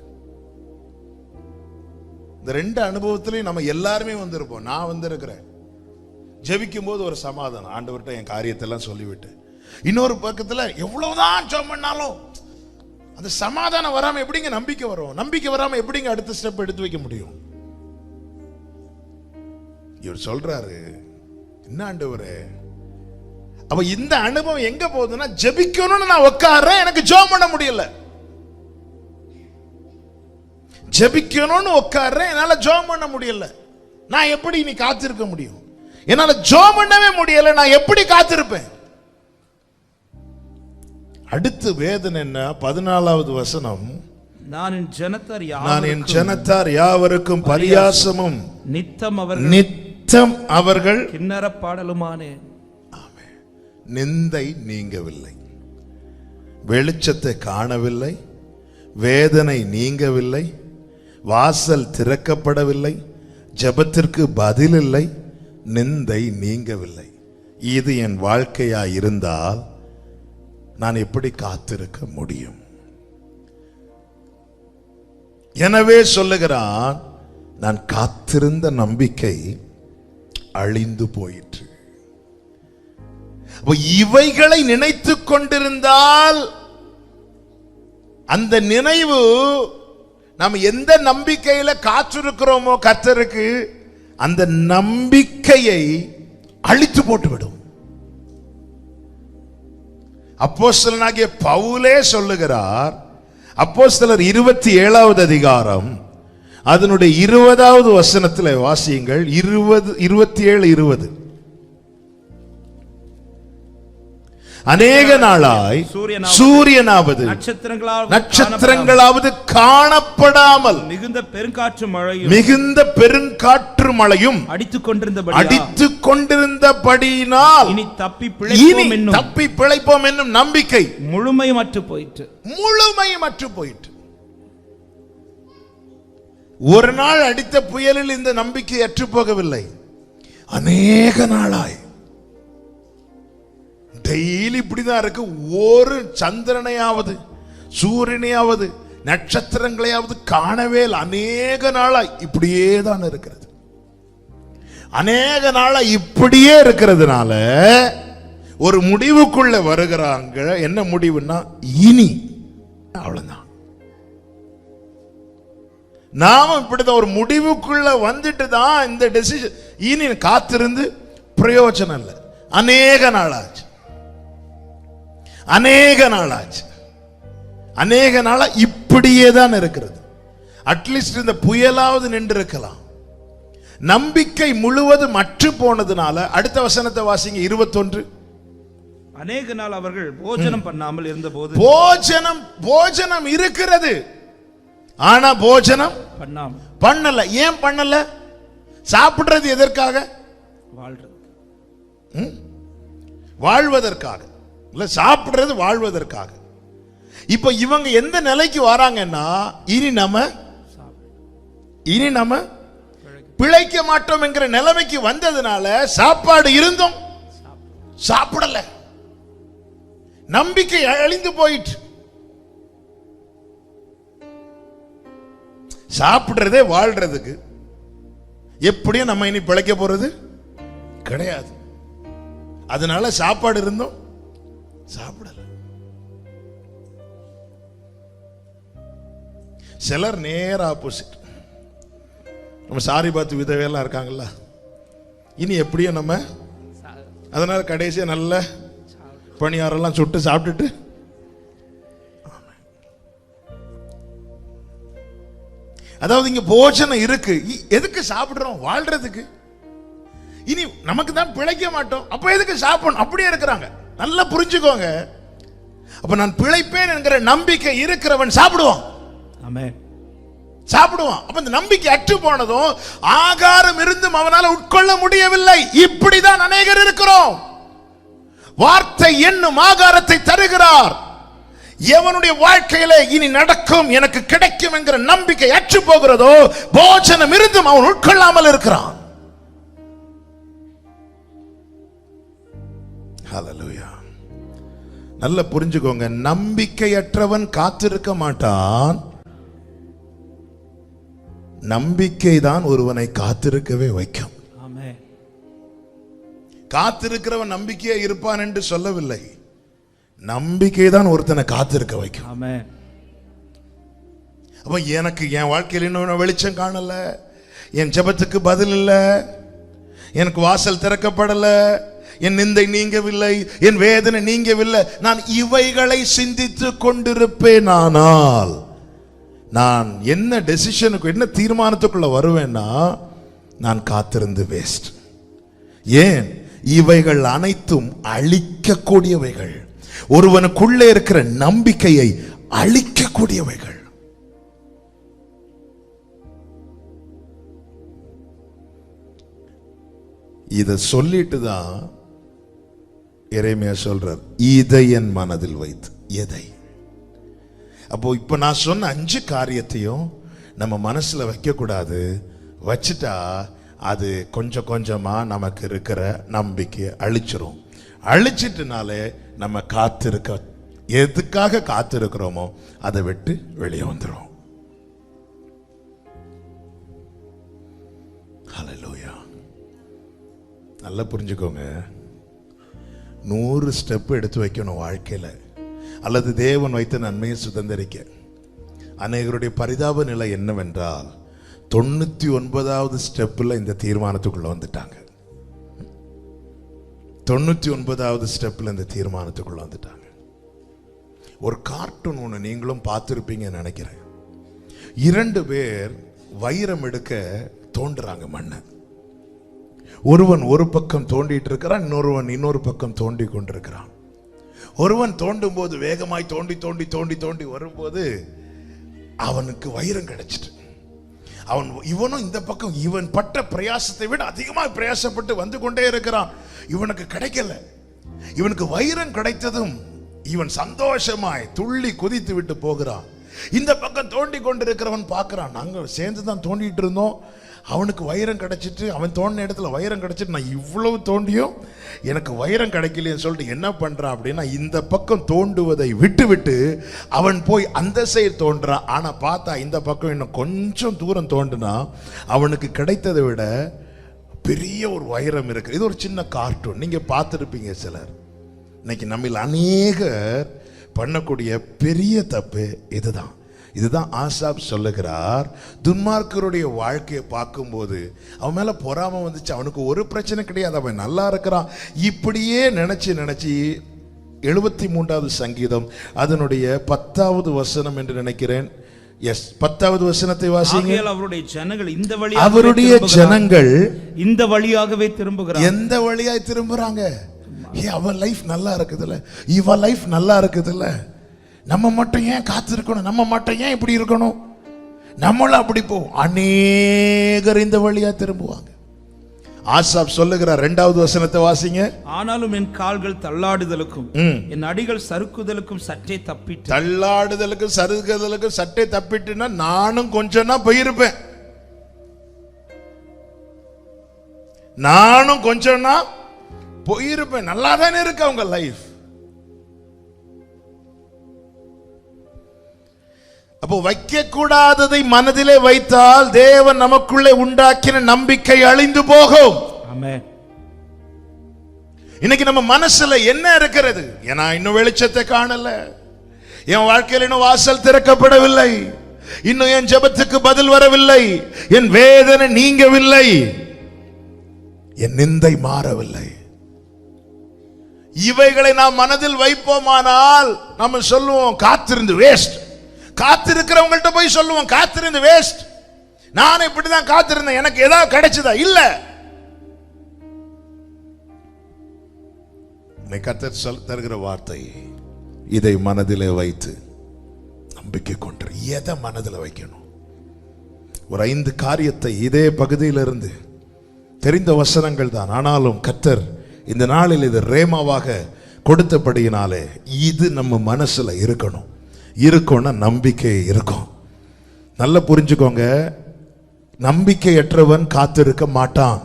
இந்த 2 அனுபவத்திலையும் நம்ம எல்லாருமே வந்திருப்போம். நான் வந்திருக்கிறேன். ஜெபிக்கும் போது ஒரு சமாதானம், ஆண்டவர்கிட்ட என் காரியத்தை எல்லாம் சொல்லிவிட்டு. இன்னொரு பக்கத்துல எவ்வளவுதான் ஜெபம் பண்ணாலும் அந்த சமாதானம் வராம எப்படிங்க நம்பிக்கை வரும்? நம்பிக்கை வராம எப்படிங்க அடுத்த ஸ்டெப் எடுத்து வைக்க முடியும்? இவர் சொல்றாரு, என்ன ஆண்டவரே, அப்ப இந்த அனுபவம் எங்க போகுதுன்னா, ஜெபிக்கணும்னு நான் உட்கார்றேன், எனக்கு ஜெபம் பண்ண முடியல. ஜெபிக்கணும்னு உட்கார்றேன், என்னால ஜெபம் பண்ண முடியல. நான் எப்படி நீ காத்திருக்க முடியும்? என்னால ஜெபம் பண்ணவே முடியல, நான் எப்படி காத்திருப்பேன்? அடுத்து வேதனை என்ன? 14வது வசனம், நான் என் ஜனத்தார் யாவருக்கும் பரியாசமும் நித்தம் அவர்கள் கின்னர பாடலுமானேன். நிந்தை நீங்கவில்லை, வெளிச்சத்தை காணவில்லை, வேதனை நீங்கவில்லை, வாசல் திறக்கப்படவில்லை, ஜெபத்திற்கு பதில் இல்லை, நிந்தை நீங்கவில்லை. இது என் வாழ்க்கையா இருந்தால் நான் எப்படி காத்திருக்க முடியும்? எனவே சொல்லுகிறான், நான் காத்திருந்த நம்பிக்கை அழிந்து போயிற்று. இவைகளை நினைத்துக் கொண்டிருந்தால் அந்த நினைவு, நாம் எந்த நம்பிக்கையில காத்திருக்கிறோமோ கர்த்தருக்கு, அந்த நம்பிக்கையை அழித்து போட்டுவிடும். அப்போஸ்தலனாகிய பவுலே சொல்லுகிறார், அப்போஸ்தலர் 27வது அதிகாரம் அதனுடைய 20வது வசனத்தில் வாசியுங்கள். 27-20. அநேக நாளாய் சூரியனாவது நட்சத்திரங்களாவது காணப்படாமல் மிகுந்த பெருங்காற்று மழையும் அடித்துக் கொண்டிருந்தபடியினால் இனி தப்பி பிழைப்போம் என்னும் நம்பிக்கை முழுமையமற்று போயிற்று. ஒரு நாள் அடித்த புயலில் இந்த நம்பிக்கை அற்று போகவில்லை. அநேக நாளாய் டெய்லி இப்படிதான் இருக்கு. ஒரு சந்திரனையாவது சூரியனையாவது நட்சத்திரங்களையாவது காணவே அநேக நாளாய் இப்படியே தான் இருக்கிறது. அநேக நாளாய் இப்படியே இருக்கிறதுனால ஒரு முடிவுக்குள்ள வருகிறாங்க. என்ன முடிவுன்னா, இனி அவ்வளவுதான். நாம இப்படிதான் ஒரு முடிவுக்குள்ள வந்துட்டு தான் இந்த டெசிஷன். இனி காத்திருந்து பிரயோஜனம் இல்லை. அநேக நாளாச்சு, அநேக நாளா இப்படியே தான் இருக்கிறது. அட்லீஸ்ட் இந்த புயலாவது நின்று இருக்கலாம். நம்பிக்கை முழுவதும் அற்று போனதுனால அடுத்த வசனத்தை வாசிங்க 21. அநேக நாள் அவர்கள் போஜனம் பண்ணாமல் இருந்தபோது போஜனம் இருக்கிறது, ஆனா போஜனம் பண்ணல. ஏன் பண்ணல? சாப்பிடுறது எதற்காக? வாழ்வதற்காக இல்ல, சாப்பிடுறது வாழ்வதற்காக. இப்ப இவங்க எந்த நிலைக்கு வராங்கன்னா, இனி நம்ம பிழைக்க மாட்டோம் என்கிற நிலைமைக்கு வந்ததுனால சாப்பாடு இருந்தும் சாப்பிடல. நம்பிக்கை அழிந்து போயிட்டு. சாப்பிடுறதே வாழ்றதுக்கு, எப்படியும் நம்ம இனி பிழைக்க போறது கிடையாது. அதனால சாப்பாடு இருந்தும் சாப்பிடல. சிலர் நேர ஆப்போசிட். நம்ம சாரி பார்த்து விதவையெல்லாம் இருக்காங்கல்ல, இனி எப்படியும் நம்ம அதனால கடைசியா நல்ல பணியாரெல்லாம் சுட்டு சாப்பிட்டுட்டு அதாவது இங்க போஜனம் இருக்கு. எதுக்கு சாப்பிடுறோம்? வாழ்றதுக்கு. இனி நமக்கு தான் பிழைக்க மாட்டோம், அப்ப எதுக்கு சாப்பிடணும்? அப்படியே இருக்கிறாங்க. நல்லா புரிஞ்சுக்கோங்க. அப்ப நான் பிழைப்பேன் என்கிற நம்பிக்கை இருக்கிறவன் சாப்பிடுவான். சாப்பிடுவான். அப்ப இந்த நம்பிக்கை அற்று போனதும் ஆகாரம் இருந்தும் அவனால் உட்கொள்ள முடியவில்லை. இப்படிதான் அநேகர் இருக்கிறோம். வார்த்தை என்னும் ஆகாரத்தை தருகிறார். எவனுடைய வாழ்க்கையில இனி நடக்கும், எனக்கு கிடைக்கும் என்கிற நம்பிக்கை அற்று போகிறதோ, போஜனம் இருந்தும் அவன் உட்கொள்ளாமல் இருக்கிறான். ஹல்லேலூயா. நல்ல புரிஞ்சுக்கோங்க. நம்பிக்கையற்றவன் காத்திருக்க மாட்டான். நம்பிக்கை தான் ஒருவனை காத்திருக்கவே வைக்கும். காத்திருக்கிறவன் நம்பிக்கையே இருப்பான் என்று சொல்லவில்லை. நம்பிக்கை தான் ஒருத்தனை காத்திருக்க வைக்கும். அப்ப எனக்கு என் வாழ்க்கையில் இன்னும் வெளிச்சம் காணல, என் ஜெபத்துக்கு பதில் இல்ல, எனக்கு வாசல் திறக்கப்படல, என் நிந்தை நீங்கவில்லை, என் வேதனை நீங்கவில்லை, நான் இவைகளை சிந்தித்து கொண்டிருப்பேன். ஆனால் நான் என்ன டெசிஷனுக்கு, என்ன தீர்மானத்துக்குள்ள வருவேன்னா, நான் காத்திருந்து வேஸ்ட். ஏன்? இவைகள் அனைத்தும் அழிக்கக்கூடியவைகள். ஒருவனுக்குள்ளே இருக்கிற நம்பிக்கையை அழிக்கக்கூடியவைகள். இத சொல்லிட்டு தான் எரேமியா சொல்றார், இதை என் மனதில் வைத்து. எதை? அப்போ இப்ப நான் சொன்ன 5 காரியத்தையும் நம்ம மனசுல வைக்க கூடாது. வச்சுட்டா அது கொஞ்சம் கொஞ்சமா நமக்கு இருக்கிற நம்பிக்கையை அழிச்சிரும். அழிச்சிட்டுனாலே நம்ம காத்திருக்க, எதுக்காக காத்திருக்கிறோமோ அதை விட்டு வெளியே வந்துடும். ஹல்லேலூயா. நல்லா புரிஞ்சுக்கோங்க. 100 ஸ்டெப் எடுத்து வைக்கணும் வாழ்க்கையில, அல்லது தேவன் வைத்த நன்மையை சுதந்திரிக்க. அநேகருடைய பரிதாப நிலை என்னவென்றால், 99வது ஸ்டெப்ல இந்த தீர்மானத்துக்குள்ள வந்துட்டாங்க. 99வது ஸ்டெப்ல இந்த தீர்மானத்துக்குள்ள வந்துட்டாங்க. ஒரு கார்ட்டூன் ஒன்று நீங்களும் பார்த்துருப்பீங்கன்னு நினைக்கிறேன். 2 பேர் வைரம் எடுக்க தோண்டுறாங்க மண்ணை. ஒருவன் ஒரு பக்கம் தோண்டிட்டு இருக்கிறான், இன்னொரு பக்கம் தோண்டி கொண்டிருக்கிறான். ஒருவன் தோண்டும் போது வேகமாய் தோண்டி தோண்டி தோண்டி தோண்டி வரும்போது அவனுக்கு வைரம் கிடைச்சிட்டு, இவனும் இந்த பக்கம் இவன் பட்ட பிரயாசத்தை விட அதிகமாக பிரயாசப்பட்டு வந்து கொண்டே இருக்கிறான். இவனுக்கு கிடைக்கல. இவனுக்கு வைரம் கிடைத்ததும் இவன் சந்தோஷமாய் துள்ளி குதித்து விட்டு போகிறான். இந்த பக்கம் தோண்டி கொண்டிருக்கிறவன் பார்க்கிறான், நாங்கள் சேர்ந்து தான் தோண்டிட்டு இருந்தோம், அவனுக்கு வைரம் கிடைச்சிட்டு, அவன் தோண்டின இடத்துல வைரம் கிடைச்சிட்டு, நான் இவ்வளவு தோண்டியும் எனக்கு வைரம் கிடைக்கலைன்னு சொல்லிட்டு என்ன பண்றான் அப்படின்னா, இந்த பக்கம் தோண்டுவதை விட்டு விட்டு அவன் போய் அந்த சைடு தோன்றான். ஆனா பார்த்தா இந்த பக்கம் இன்னும் கொஞ்சம் தூரம் தோண்டுனா அவனுக்கு கிடைத்ததை விட பெரிய ஒரு வைரம் இருக்கு. இது ஒரு சின்ன கார்ட்டூன், நீங்க பார்த்துருப்பீங்க சிலர். இன்னைக்கு நம்மில் அநேகர் பண்ணக்கூடிய பெரிய தப்பு இதுதான். இதுதான் ஆசாப் சொல்லுகிறார். துன்மார்க்கருடைய வாழ்க்கையை பார்க்கும்போது அவன் மேல பொறாமை வந்துச்சு. அவனுக்கு ஒரு பிரச்சனை கிடையாது, அவன் நல்லா இருக்கிறான். இப்படியே நினைச்சு 73வது சங்கீதம் அதனுடைய 10வது வசனம் என்று நினைக்கிறேன். எஸ் 10வது வசனத்தை வாசிங்க. ஆகையால் அவருடைய ஜனங்கள் இந்த வழியாக அவருடைய ஜனங்கள் இந்த வழியாகவே திரும்புகிறாங்க. எந்த வழியாய் திரும்புறாங்க? அவ லைஃப் நல்லா இருக்குதுல்ல, இவ லைஃப் நல்லா இருக்குதுல்ல, நம்ம மட்டும் ஏன் காத்திருக்கணும், நம்ம மட்டும் ஏன் இப்படி இருக்கணும், நம்மளும் அப்படி போவோம். அநேகர் இந்த வழியா திரும்புவாங்க. ஆசாப் சொல்லுகிறார் 2வது வசனத்தை வாசிங்க. ஆனாலும் என் கால்கள் தள்ளாடுதலுக்கும் என் அடிகள் சறுக்குதலுக்கும் சற்றே தப்பிட்டு. தள்ளாடுதலுக்கும் சறுக்குதலுக்கும் சற்றே தப்பிட்டுன்னா நானும் கொஞ்சம் தான் போயிருப்பேன், நானும் கொஞ்சம் தான் போயிருப்பேன். நல்லா தானே இருக்கு அவங்க லைஃப். அப்போ வைக்க கூடாததை மனதிலே வைத்தால் தேவன் நமக்குள்ளே உண்டாக்கின நம்பிக்கை அழிந்து போகும். ஆமென். இன்னைக்கு நம்ம மனசுல என்ன இருக்கிறது? ஏன்னா இன்னும் வெளிச்சத்தை காணல, என் வாழ்க்கையில் இன்னும் வாசல் திறக்கப்படவில்லை, இன்னும் என் ஜெபத்துக்கு பதில் வரவில்லை, என் வேதனை நீங்கவில்லை, என் நிந்தை மாறவில்லை. இவைகளை நாம் மனதில் வைப்போமானால் நம்ம சொல்லுவோம் காத்திருந்து வேஸ்ட். காத்திருக்கிறவங்கள்ட்ட போய் சொல்லுவோம் காத்திருந்து வேஸ்ட், நான் இப்படிதான் காத்திருந்தேன், எனக்கு ஏதாவது கிடைச்சதா? இல்ல. கர்த்தர் தருகிற வார்த்தை, இதை மனதிலே வைத்து நம்பிக்கை கொண்டு. எதை மனதில் வைக்கணும்? ஒரு 5 காரியத்தை இதே பகுதியிலிருந்து தெரிந்த வசனங்கள் தான், ஆனாலும் கர்த்தர் இந்த நாளில் இது ரேமாவாக கொடுத்தபடியினாலே இது நம்ம மனசுல இருக்கணும். இருக்கும்னா நம்பிக்கை இருக்கும். நல்லா புரிஞ்சுக்கோங்க, நம்பிக்கையற்றவன் காத்திருக்க மாட்டான்,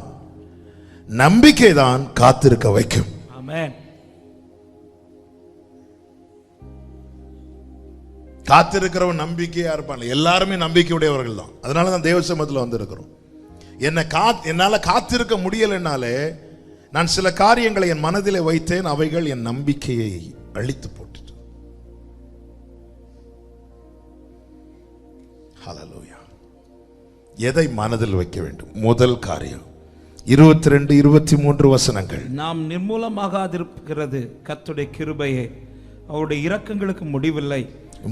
நம்பிக்கை தான் காத்திருக்க வைக்கும். ஆமென். காத்திருக்கிறவன் நம்பிக்கையா இருப்பான். எல்லாருமே நம்பிக்கையுடையவர்கள் தான். அதனால தான் தேவ சமூகத்தில் வந்திருக்கிறோம். என்னால காத்திருக்க முடியலைன்னாலே நான் சில காரியங்களை என் மனதிலே வைத்தேன், அவைகள் என் நம்பிக்கையை அழித்து போட்டு. ஹல்லேலூயா. எதை மனதில் வைக்க வேண்டும்? முதல் காரியம் 22, 23 வசனங்கள். நாம் நிர்மூலமாகாதிருக்கிறது கர்த்தருடைய கிருபையே, அவருடைய இரக்கங்களுக்கு முடிவில்லை.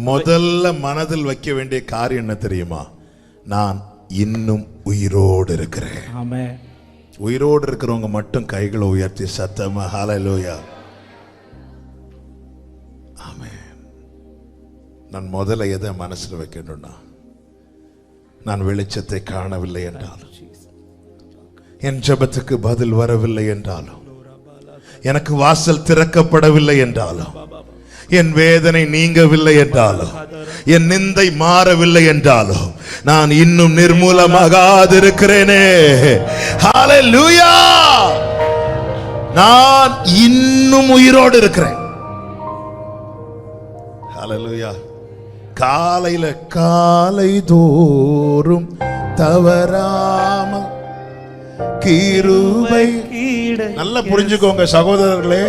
முதல்ல மனதில் வைக்க வேண்டிய காரியம் என்ன தெரியுமா? நான் இன்னும் உயிரோடு இருக்கிறேன். ஆமென். உயிரோடு இருக்கிறவங்க மட்டும் கைகளை உயர்த்தி சத்தமா ஹல்லேலூயா. ஆமென். நான் முதல்ல எதை மனசில் வைக்கணும்னா, நான் வெளிச்சத்தை காணவில்லை என்றாலும், என் ஜெபத்துக்கு பதில் வரவில்லை என்றாலும், எனக்கு வாசல் திறக்கப்படவில்லை என்றாலும், என் வேதனை நீங்கவில்லை என்றாலும், என் நிந்தை மாறவில்லை என்றாலும், நான் இன்னும் நிர்மூலமாகாதிருக்கிறேனே. ஹல்லேலூயா. நான் இன்னும் உயிரோடு இருக்கிறேன். ஹல்லேலூயா. காலையில காலை தோறும் தவறாமல் கிருபை. நல்லா புரிஞ்சுக்கோங்க சகோதரர்களே,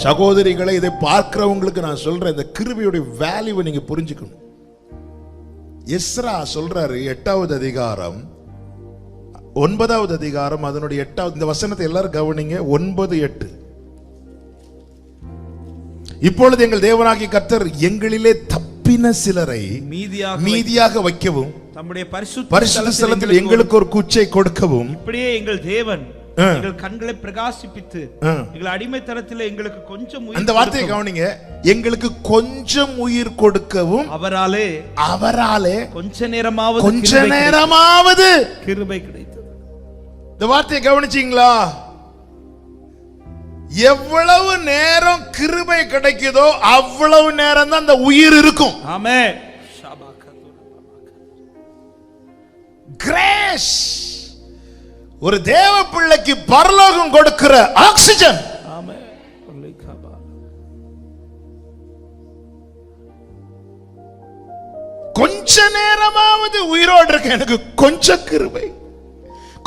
சகோதரிகளை, இதை பார்க்கிறவங்களுக்கு நான் சொல்றேன், இந்த கிருபையுடைய வேல்யூவை நீங்க புரிஞ்சுக்கணும். எஸ்ரா சொல்றாரு 8வது அதிகாரம் 9வது அதிகாரம் அதனுடைய 8வது, இந்த வசனத்தை எல்லாரும் கவனிங்க. 9:8. இப்பொழுது எங்கள் தேவனாகிய கர்த்தர் எங்களிலே தப்பின சிலரை மீதியாக வைக்கவும் தம்முடைய பரிசுத்த ஸ்தலத்தில் எங்களுக்கு ஒரு குச்சை கொடுக்கவும், இப்படியே எங்கள் தேவன் எங்கள் கண்களை பிரகாசிப்பித்து எங்கள் அடிமைத்தனத்தில் எங்களுக்கு கொஞ்சம் உயிர். அந்த வார்த்தையை கவனிங்க. எங்களுக்கு கொஞ்சம் உயிர் கொடுக்கவும் அவராலே கொஞ்ச நேரமாவது கிருபை கிடைத்தது. இந்த வார்த்தையை கவனிச்சீங்களா? எவ்வளவு நேரம் கிருபை கிடைக்குதோ அவ்வளவு நேரம் தான் அந்த உயிர் இருக்கும். ஆமென். கிரேஸ் ஒரு தேவ பிள்ளைக்கு பரலோகம் கொடுக்கிற ஆக்சிஜன். ஆமென். கொஞ்ச நேரமாவது உயிரோடு இருக்க எனக்கு கொஞ்சம் கிருபை,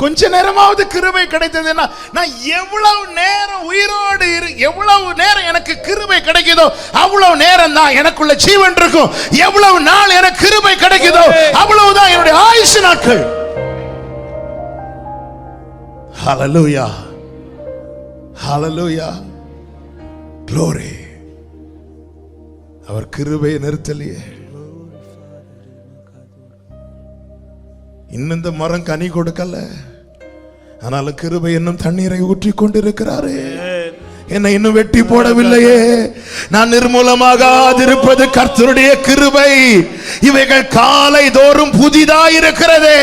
கொஞ்ச நேரமாவது கிருபை கிடைத்ததுன்னா, நான் எவ்வளவு நேரம் உயிரோடு எவ்வளவு நேரம் எனக்கு கிருபை கிடைக்குதோ அவ்வளவு நேரம் தான் எனக்குள்ள ஜீவன் இருக்கும். எவ்வளவு நாள் எனக்கு கிருபை கிடைக்குதோ அவ்வளவுதான் என்னுடைய ஆயுசு நாட்கள். ஹல்லேலூயா. ஹல்லேலூயா. Glory. அவர் கிருபையை நிறுத்தலையே. இன்னும் இந்த மரம் கனி கொடுக்கல, ஆனாலும் கிருபை இன்னும் தண்ணீரை ஊற்றி கொண்டிருக்கிறாரு. என்னை இன்னும் வெட்டி போடவில்லையே. நான் நிர்மூலமாகாதிருப்பது கர்த்தருடைய கிருபை. இவைகள் காலை தோறும் புதிதாய் இருக்கிறதே.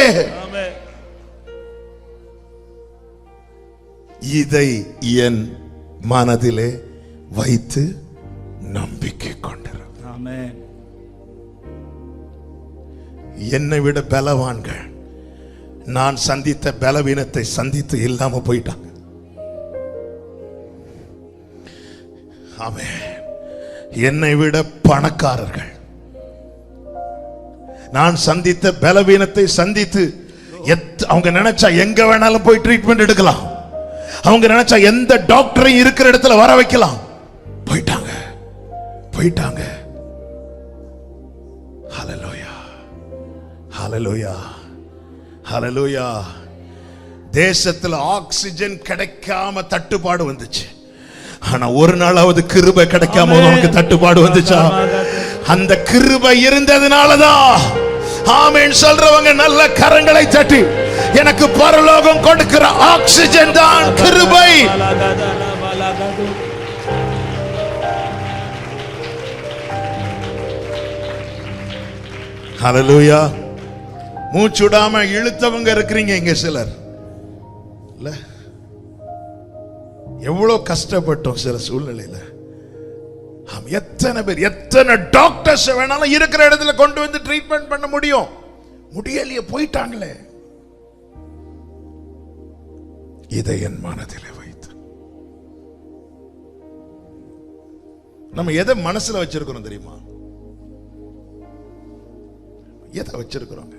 இதை என் மனதிலே வைத்து நம்பிக்கை கொண்டிரு. என்னை விட பலவான்கள் நான் சந்தித்த பலவீனத்தை சந்தித்து இல்லாம போயிட்டாங்க. ஆமென். என்னை விட பணக்காரர்கள் நான் சந்தித்த பலவீனத்தை சந்தித்து அவங்க நினைச்சா எங்க வேணாலும் போய் ட்ரீட்மெண்ட் எடுக்கலாம். அவங்க நினைச்சா எந்த டாக்டரையும் இருக்கிற இடத்துல வர வைக்கலாம். போயிட்டாங்க போயிட்டாங்க. ஹல்லேலூயா ஹல்லேலூயா ஹல்லேலூயா. தேசத்துல ஆக்சிஜன் கிடைக்காம தட்டுப்பாடு வந்துச்சு. ஆனா ஒரு நாளாவது கிருபை கிடைக்காம உனக்கு தட்டுப்பாடு வந்துச்சா? அந்த கிருபை இருந்ததுனாலதான் ஆமென் சொல்றவங்க நல்ல கரங்களை தட்டி, எனக்கு பரலோகம் கொடுக்கிற ஆக்சிஜன் தான் கிருபை. ஹல்லேலூயா. மூச்சுடாம இழுத்தவங்க இருக்கிறீங்க இங்க சிலர் இல்ல. எவ்வளவு கஷ்டப்பட்டோம் சில சூழ்நிலையில. எத்தனை பேர் எத்தனை டாக்டர்ஸ் வேணாலும் இருக்கிற இடத்துல கொண்டு வந்து ட்ரீட்மெண்ட் பண்ண முடியும், முடியலையே, போயிட்டாங்களே. இதை என் மனதிலே வைத்து நம்ம எதை மனசுல வச்சிருக்கிறோம் தெரியுமா? எதை வச்சிருக்கிறோங்க?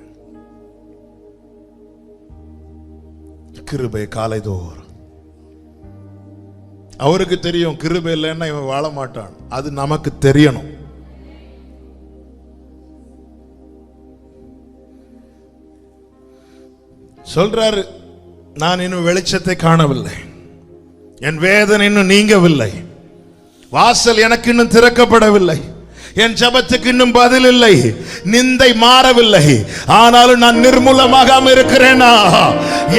கிருபை காலைதோறும். அவருக்கு தெரியும் கிருபை இல்லைன்னா இவன் வாழ மாட்டான். அது நமக்கு தெரியணும். சொல்றாரு, நான் இன்னும் வெளிச்சத்தை காணவில்லை, என் வேதனை இன்னும் நீங்கவில்லை, வாசல் எனக்கு இன்னும் திறக்கப்படவில்லை, என் ஜெபத்துக்கு இன்னும் பதில் இல்லை, நிந்தை மாறவில்லை, ஆனாலும் நான் நிர்மூலமாக இருக்கிறேனா?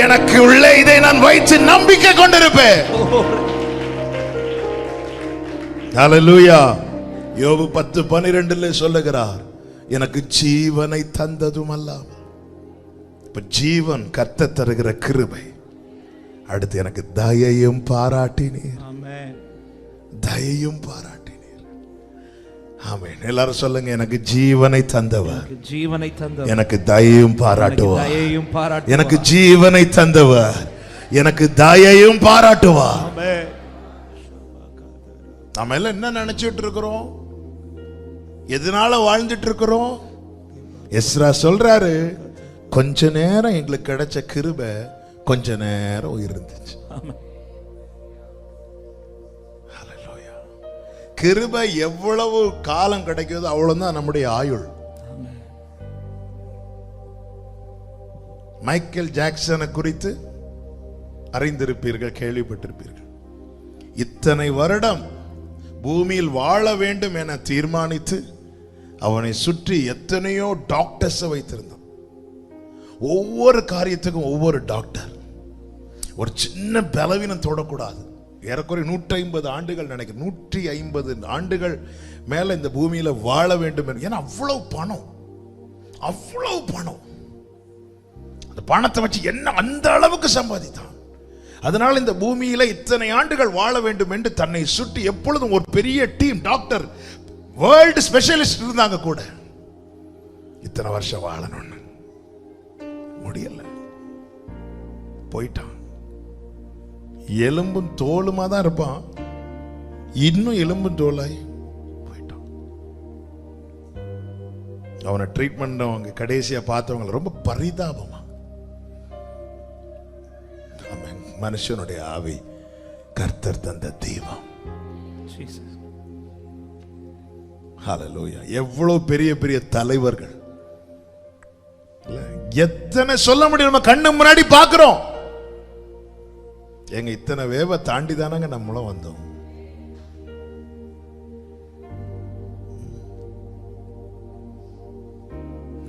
எனக்கு உள்ளே இதை நான் வைத்து நம்பிக்கை கொண்டிருப்பேன். ஹல்லேலூயா. யோபு 10:12 சொல்லுகிறார், எனக்கு ஜீவனை தந்ததும் அல்லாமல். இப்ப ஜீவன் கர்த்தர் தருகிற கிருபை. அடுத்து எனக்கு தயையும் பாராட்டினீர். தயையும் பாராட்டினீர். ஆமென். எல்லாரும் சொல்லுங்க, எனக்கு ஜீவனை தந்தவர், ஜீவனை தந்தவர், எனக்கு தயையும் பாராட்டுவார். எனக்கு ஜீவனை தந்தவர், எனக்கு தயையும் பாராட்டுவார். நம்ம எல்லாம் என்ன நினைச்சிட்டு இருக்கிறோம்? எதனால வாழ்ந்துட்டு இருக்கிறோம்? எஸ்ரா சொல்றாரு, கொஞ்ச நேரம் எங்களுக்கு கிடைச்ச கிருபை கொஞ்ச நேரம் இருந்துச்சு. கிருபை எவ்வளவு காலம் கிடைக்குதோ அவ்வளவுதான் நம்முடைய ஆயுள். மைக்கேல் ஜாக்சனை குறித்து அறிந்திருப்பீர்கள், கேள்விப்பட்டிருப்பீர்கள். இத்தனை வருடம் பூமியில் வாழ வேண்டும் என தீர்மானித்து அவனை சுற்றி எத்தனையோ டாக்டர்ஸ் வைத்திருந்தான். ஒவ்வொரு காரியத்துக்கும் ஒவ்வொரு டாக்டர். ஒரு சின்ன பலவீனம் தொடக்கூடாது. ஏறக்குறைய 150 ஆண்டுகள் நினைக்கிறேன், 150 ஆண்டுகள் மேல இந்த பூமியில வாழ வேண்டும். ஏன்னா அவ்வளவு பணம், அவ்வளவு பணம். அந்த பணத்தை வச்சு என்ன அந்த அளவுக்கு சம்பாதித்தான். அதனால இந்த பூமியில இத்தனை ஆண்டுகள் வாழ வேண்டும் என்று தன்னை சுற்றி எப்பொழுதும் ஒரு பெரிய டீம் டாக்டர், வேர்ல்டு ஸ்பெஷலிஸ்ட் இருந்தாங்க கூட. இத்தனை வருஷம் வாழணும்னு முடியல, போயிட்டான். எலும்பும் தோலுமா தான் இருப்பான், இன்னும் எலும்பும் தோலாய் போயிட்டான். அவனை ட்ரீட்மெண்ட் அவங்க கடைசியா பார்த்தவங்க ரொம்ப பரிதாபமா. மனுஷனுடைய ஆவி கர்த்தர் தந்த தீபம். ஹல்லேலூயா. எவ்வளவு பெரிய பெரிய தலைவர்கள், எத்தனை சொல்ல முடியும், நம்ம கண்ணு முன்னாடி பார்க்கிறோம். எங்க இத்தனை வேவ தாண்டி தானங்க நம்மளும் வந்தோம்.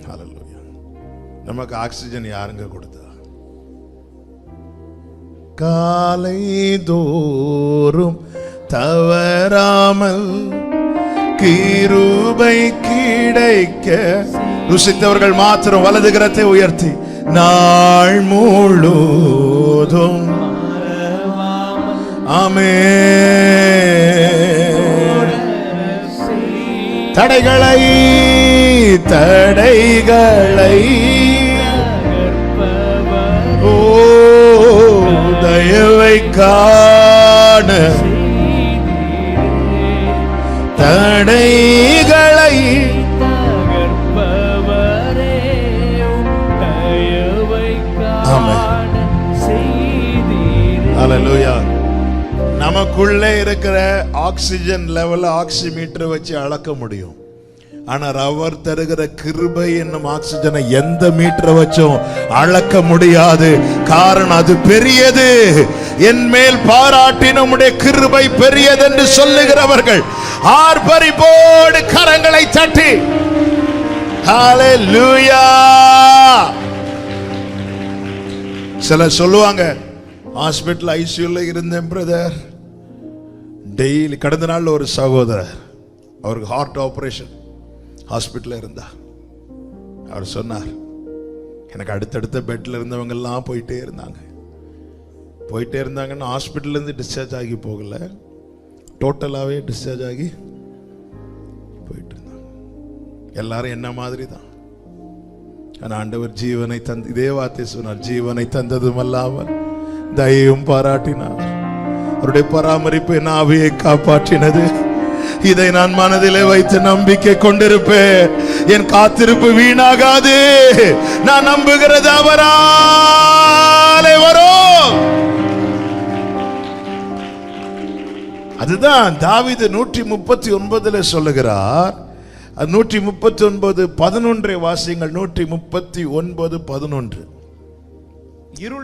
ஹல்லேலூயா. நமக்கு ஆக்சிஜன் யாருங்க கொடுத்தா? காலை தோறும் தவறாமல் கிருபை கிடைக்க ருசித்தவர்கள் மாத்திரம் வலது கரத்தை உயர்த்தி நாள் முழுதும் ஆமென். தடைகளை ஓ தயவை காண தடைகளை ஹல்லேலூயா. நமக்குள்ளே இருக்கிற ஆக்சிஜன் லெவல் ஆக்சிமீட்டர் வச்சு அளக்க முடியும். ஆனால் அவர் தருகிற கிருபை என்னும் ஆக்சிஜனை எந்த மீட்டரை வச்சும் அளக்க முடியாது. காரணம் அது பெரியது. என் மேல் பாராட்டின உம்முடைய கிருபை பெரியது என்று சொல்லுகிறவர்கள் ஆர்ப்பரிப்போடு கரங்களை தட்டி ஹல்லேலூயா. சிலர் சொல்லுவாங்க, ஹாஸ்பிட்டல் ஐசியூல இருந்தேன் பிரதர். டெய்லி கடந்த நாள் ஒரு சகோதரர், அவருக்கு ஹார்ட் ஆபரேஷன், ஹாஸ்பிட்டலில் இருந்தா. அவர் சொன்னார், எனக்கு அடுத்தடுத்த பெட்டில் இருந்தவங்க எல்லாம் போயிட்டே இருந்தாங்கன்னு ஹாஸ்பிட்டல்லேருந்து டிஸ்சார்ஜ் ஆகி போகல, டோட்டலாகவே டிஸ்சார்ஜ் ஆகி போயிட்டு இருந்தாங்க. எல்லாரும் என்ன மாதிரி தான். ஆனால் ஆண்டவர் ஜீவனை தந்து, இதே வார்த்தை சொன்னார், ஜீவனை தந்ததும் அல்லாமல் தயவும் பாராட்டினார். அவருடைய பராமரிப்பு என் ஆவியை காப்பாற்றினது. இதை நான் மனதிலே வைத்து நம்பிக்கை கொண்டிருப்பேன். என் காத்திருப்பு வீணாகாது. நான் நம்புகிறது அவராலே வரும். அதுதான் தாவீது 139 சொல்லுகிறார். 139:11 வாசியுங்கள். 139:11. இருள்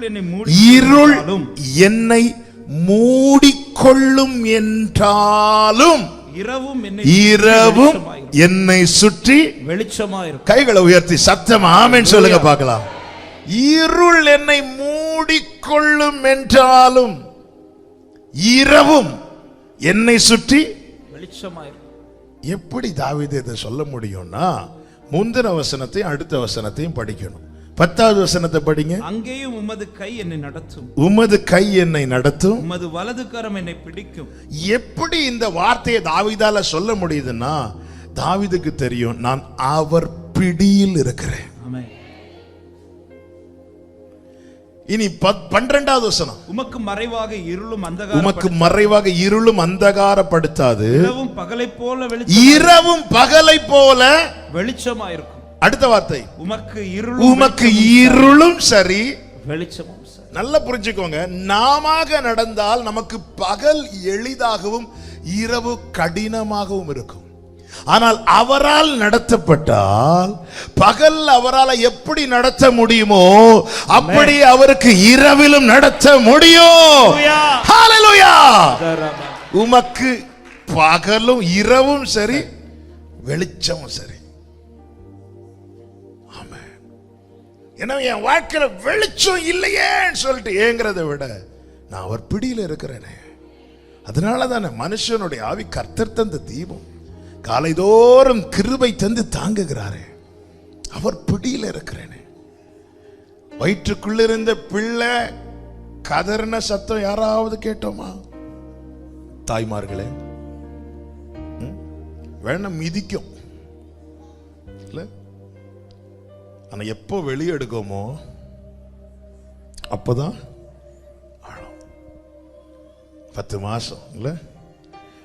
என்னை மூடிக்கொள்ளும் என்றாலும் இரவும் என்னை சுற்றி வெளிச்சமாயிருக்கும். கைகளை உயர்த்தி சத்தம் ஆமென் சொல்லுங்க பார்க்கலாம். இருள் என்னை மூடிக்கொள்ளும் என்றாலும் இரவும் என்னை சுற்றி வெளிச்சமாயிருக்கும். எப்படி தாவீது இதை சொல்ல முடியும்னா, முந்தின வசனத்தையும் அடுத்த வசனத்தையும் படிக்கணும். 10வது வசனத்தை படிங்க. அங்கேயும் உமது கை என்னை நடத்தும், உமது கை என்னை நடத்தும், உமது வலது கரம் என்னை பிடிக்கும். எப்படி இந்த வார்த்தையை தாவீதால சொல்ல முடியுதுன்னா, தாவீதுக்கு தெரியும் நான் அவர் பிடியில் இருக்கிறேன். இனி 12வது வசனம். உமக்கு மறைவாக இருளும் அந்தகாரப்படுத்தாது, இரவும் பகலை போல வெளிச்சமாயிருக்கும். அடுத்த வார்த்தை, உமக்கு இருளும் சரி வெளிச்சமும் சரி. நல்லா புரிஞ்சுக்கோங்க, நாம நடந்தால் நமக்கு பகல் எளிதாகவும் இரவு கடினமாகவும் இருக்கும். ஆனால் அவரால் நடத்தப்பட்டால் பகல் அவரால் எப்படி நடத்த முடியுமோ அப்படி அவருக்கு இரவிலும் நடத்த முடியும். ஹல்லேலூயா. உமக்கு பகலும் இரவும் சரி வெளிச்சமும் சரி. எனவே என் வாழ்க்கையில வெளிச்சம் இல்லையேன்னு சொல்லிட்டு ஏங்கிறத விட நான் அவர் பிடியில் இருக்கிறேனே. அதனால தானே மனுஷனுடைய ஆவி கர்த்தர் தந்த தீபம், காலைதோறும் கிருபை தந்து தாங்குகிறாரே. அவர் பிடியில் இருக்கிறேனே. வயிற்றுக்குள்ள இருந்த பிள்ளை கதறின சத்தம் யாராவது கேட்டோமா? தாய்மார்களே, வேணா மிதிக்கும் இல்ல, ஆனா எப்போ வெளியே எடுக்கோமோ அப்பதான் 10 மாசம் இல்ல,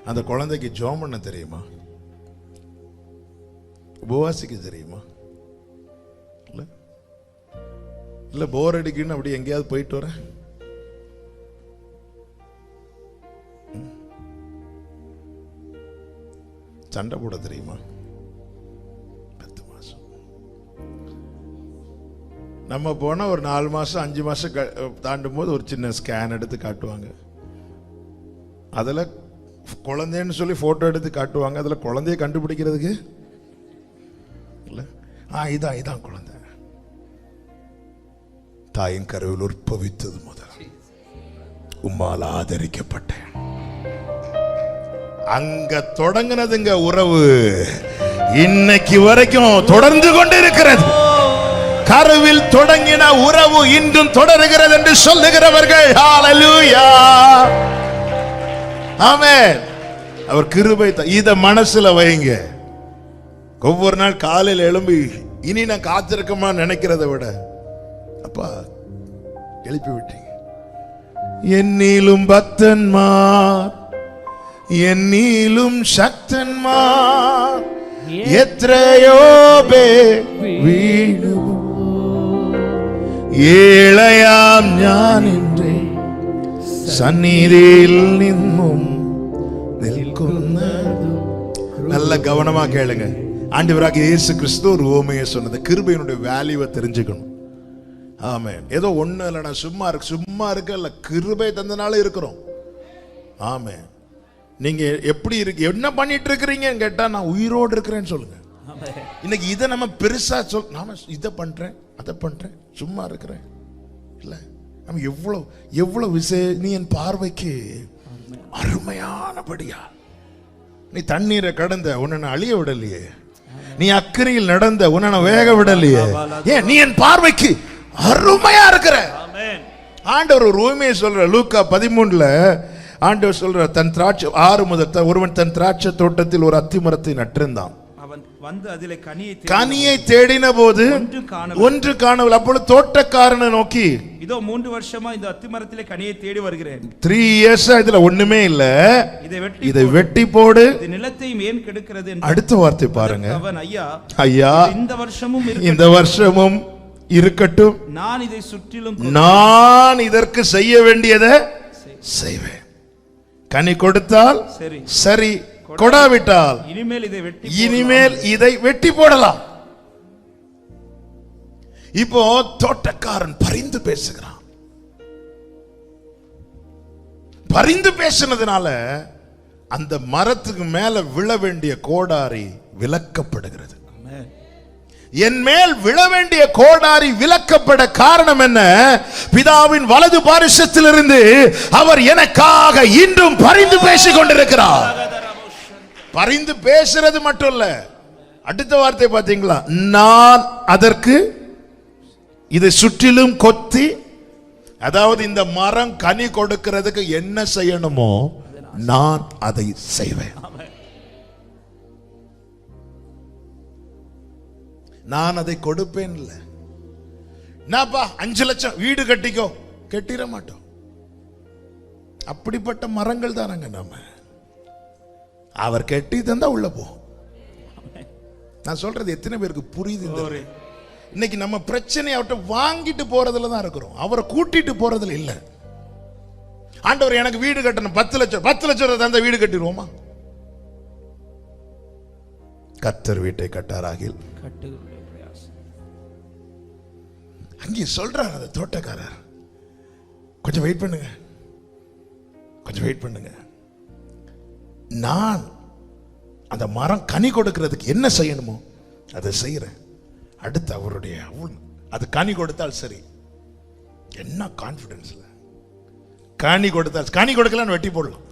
அந்த குழந்தைக்கு ஜெபம் பண்ண தெரியுமா? உபவாசிக்க தெரியுமா? இல்ல போர் அடிக்குன்னு அப்படி எங்கேயாவது போயிட்டு வர? சண்டை போட தெரியுமா? 10 மாசம். நம்ம போனா ஒரு 4 மாசம் 5 மாசம் தாண்டும் போது ஒரு சின்ன ஸ்கேன் எடுத்து காட்டுவாங்க. அதுல குழந்தைன்னு சொல்லி போட்டோ எடுத்து காட்டுவாங்க. அதுல குழந்தைய கண்டுபிடிக்கிறதுக்கு இல்ல, இதான் குழந்தை. தாயின் கருவில் உற்பவித்தது முதல் உம்மால் ஆதரிக்கப்பட்டேன். அங்க தொடங்கினதுங்க உறவு, இன்னைக்கு வரைக்கும் தொடர்ந்து கொண்டு இருக்கிறது. கருவில் தொடங்கின உறவு இன்றும் தொடருகிறது என்று சொல்லுகிறவர்கள் ஹல்லேலூயா, ஆமென். அவர் கிருபை இத மனசுல வைங்க. ஒவ்வொரு நாள் காலையில் எழும்பி இனி நான் காத்திருக்கமா நினைக்கிறத விட அப்பா எழுப்பி விட்டீங்க. என்னிலும் பக்தன்மார், என்னிலும் சக்தன்மார் எത്രയോ പേർ വീണു, ഏളയാം ഞാൻ എൻ്റെ സന്നിധിയിൽ നിന്നും നിൽക്കുന്നത്. நல்ல கவனமா கேளுங்க. ஆண்டவராகிய இயேசு கிறிஸ்து ஒரு உவமையை சொன்னது. கிருபையினுடைய வேல்யூவை தெரிஞ்சுக்கணும். ஆமென். ஏதோ ஒண்ணு இல்ல, நான் சும்மா இருக்கல, கிருபை தந்தனால இருக்கிறோம். ஆமென். நீங்க எப்படி இருக்கு, என்ன பண்ணிட்டு இருக்கிறீங்கன்னு கேட்டா நான் உயிரோடு இருக்கிறேன்னு சொல்லுங்க. இன்னைக்கு இதை நம்ம பெருசா நாம இதை பண்றேன் அதை பண்றேன் சும்மா இருக்கிறேன் இல்ல. நம்ம எவ்வளவு நீ என் பார்வைக்கு அருமையானபடியா. நீ தண்ணீரை கடந்த உன்னை நான் அழிய விடலையே, நீ அக்கறையில் நடந்த உன்னை நான் வேக விடலையே, ஏன் நீ என் பார்வைக்கு அருமையா இருக்கிற. ஆண்டவர் ஒரு உண்மையை சொல்ற. லூக்கா 13 ஆண்டவர் சொல்ற, தன் திராட்சை 6 முதல் ஒருவன் தன் திராட்சை தோட்டத்தில் ஒரு அத்தி மரத்தை நட்டிருந்தான். அவன் வந்து அதிலே கனியை தேடின போது ஒன்று காணவில்லை. அப்பொழுது தோட்டக்காரனை நோக்கி, இதோ 3 வருஷமா இந்த அத்தி மரத்திலே கனியை தேடி வருகிறேன். 3 years இதுல ஒண்ணுமே இல்ல, இதை வெட்டி போடு, இது நிலத்தையும் ஏன் கெடுக்கிறது. அடுத்த வார்த்தை பாருங்க. அவன், ஐயா இந்த வருஷமும் இருக்கட்டும், நான் இதை சுற்றிலும் நான் இதற்கு செய்ய வேண்டியதை செய்வேன். கனி கொடுத்தால் சரி, கொடாவிட்டால் இனிமேல் இதை வெட்டி போடலாம். இப்போ தோட்டக்காரன் பரிந்து பேசுகிறான். பரிந்து பேசினதுனால அந்த மரத்துக்கு மேல விழ வேண்டிய கோடாரி விலக்கப்படுகிறது. என் மேல் விழ வேண்டிய கோடாரி விலக்கப்பட காரணம் என்ன? பிதாவின் வலது பாரிசத்திலிருந்து அவர் எனக்காக இன்றும் பரிந்து பேசிக் கொண்டிருக்கிறார். பரிந்து பேசுறது மட்டும் இல்ல, அடுத்த வார்த்தை பாத்தீங்களா, நான் அதற்கு இதை சுற்றிலும் கொத்தி, அதாவது இந்த மரம் கனி கொடுக்கிறதுக்கு என்ன செய்யணுமோ நான் அதை செய்வேன். நான் அதை கொடுப்பேன் இல்ல. நான்ப்பா 5 லட்சம் வீடு கட்டிக்கோ, கட்டிட மாட்டோம். அப்படிப்பட்ட மரங்கள் தானங்க நாம. அவர் கட்டி தந்தா உள்ள போ. நான் சொல்றது எத்தனை பேருக்கு புரியுது? இன்னைக்கு நம்ம பிரச்சனை அவர்கிட்ட வாங்கிட்டு போறதுல தான் இருக்கிறோம், அவரை கூட்டிட்டு போறதுல இல்ல. ஆண்டவர் எனக்கு வீடு கட்டணும், 10 லட்சம் தந்த வீடு கட்டிடுவோமா? கர்த்தர் வீட்டை கட்டாராகில் அங்கே சொல்றார் அந்த தோட்டக்காரர், கொஞ்சம் வெயிட் பண்ணுங்க, கொஞ்சம் வெயிட் பண்ணுங்க, நான் அந்த மரம் கனி கொடுக்கிறதுக்கு என்ன செய்யணுமோ அதை செய்யறேன். அடுத்து அவருடைய அது கனி கொடுத்தால் சரி. என்ன கான்பிடன்ஸ்ல கனி கொடுத்தால், கனி கொடுக்கலான்னு வெட்டி போடலாம்.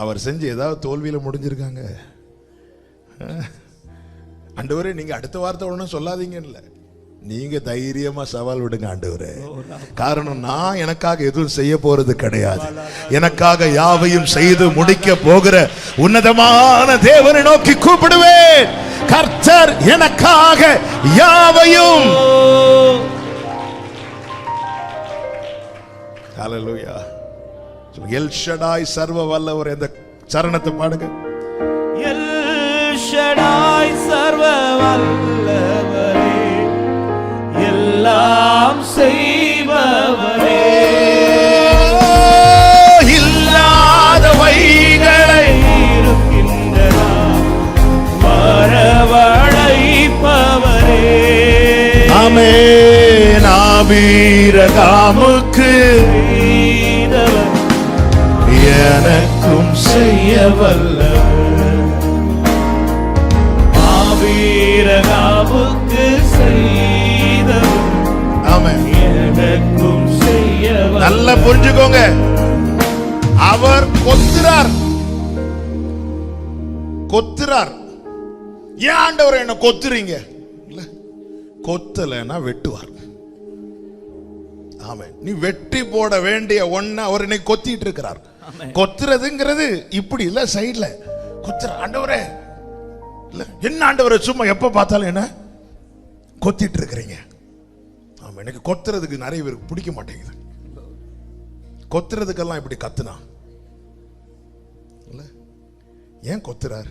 அவர் செஞ்சு ஏதாவது தோல்வியில முடிஞ்சிருக்காங்க. ஆண்டவரே நீங்க அடுத்த வார்த்தை ஒன்றும் சொல்லாதீங்க இல்ல, நீங்க தைரியமா சவால் விடுங்க ஆண்டவரே. காரணம் நான் எனக்காக எதுவும் செய்ய போறது கிடையாது. எனக்காக யாவையும் செய்து முடிக்க போகிற உன்னதமான தேவனை நோக்கி கூப்பிடுவேன். கர்த்தர் எனக்காக யாவையும். ஹல்லேலூயா. எல் ஷடாய் சர்வ வல்லவர். இந்த சரணத்தை பாடுங்க. எல் ஷடாய் சர்வ வல்லவரே, எல்லாம் செய்பவரே, இல்லாதவைகளை இருக்கின்றன வரவழைப்பவரே. ஆமென். ஆபிரகாமுக்கு எனக்கும் செய்ய வல்லவர், ஆபிரகாமுக்கு செய்தவர் நல்லா புரிஞ்சுக்கோங்க, அவர் கொத்துறார். ஏன் ஆண்டவர் என்ன கொத்துறீங்க? கொத்தலைன்னா வெட்டுவார். ஆமென். நீ வெட்டி போட வேண்டிய ஒண்ணு அவர் என்னை கொத்திட்டு இருக்கிறார். கொத்துறதுங்கிறது இப்படி இல்ல, சைடுல கொத்துற. ஆண்டவரே இல்ல, என்ன ஆண்டவரே சும்மா எப்ப பார்த்தாலும் என்ன கொத்திட்டு இருக்கிறீங்க? ஆமா, எனக்கு கொத்துறதுக்கு நிறைய பேருக்கு பிடிக்க மாட்டேங்குது. கொத்துறதுக்கெல்லாம் இப்படி கத்துனா இல்ல, ஏன் கொத்துறார்?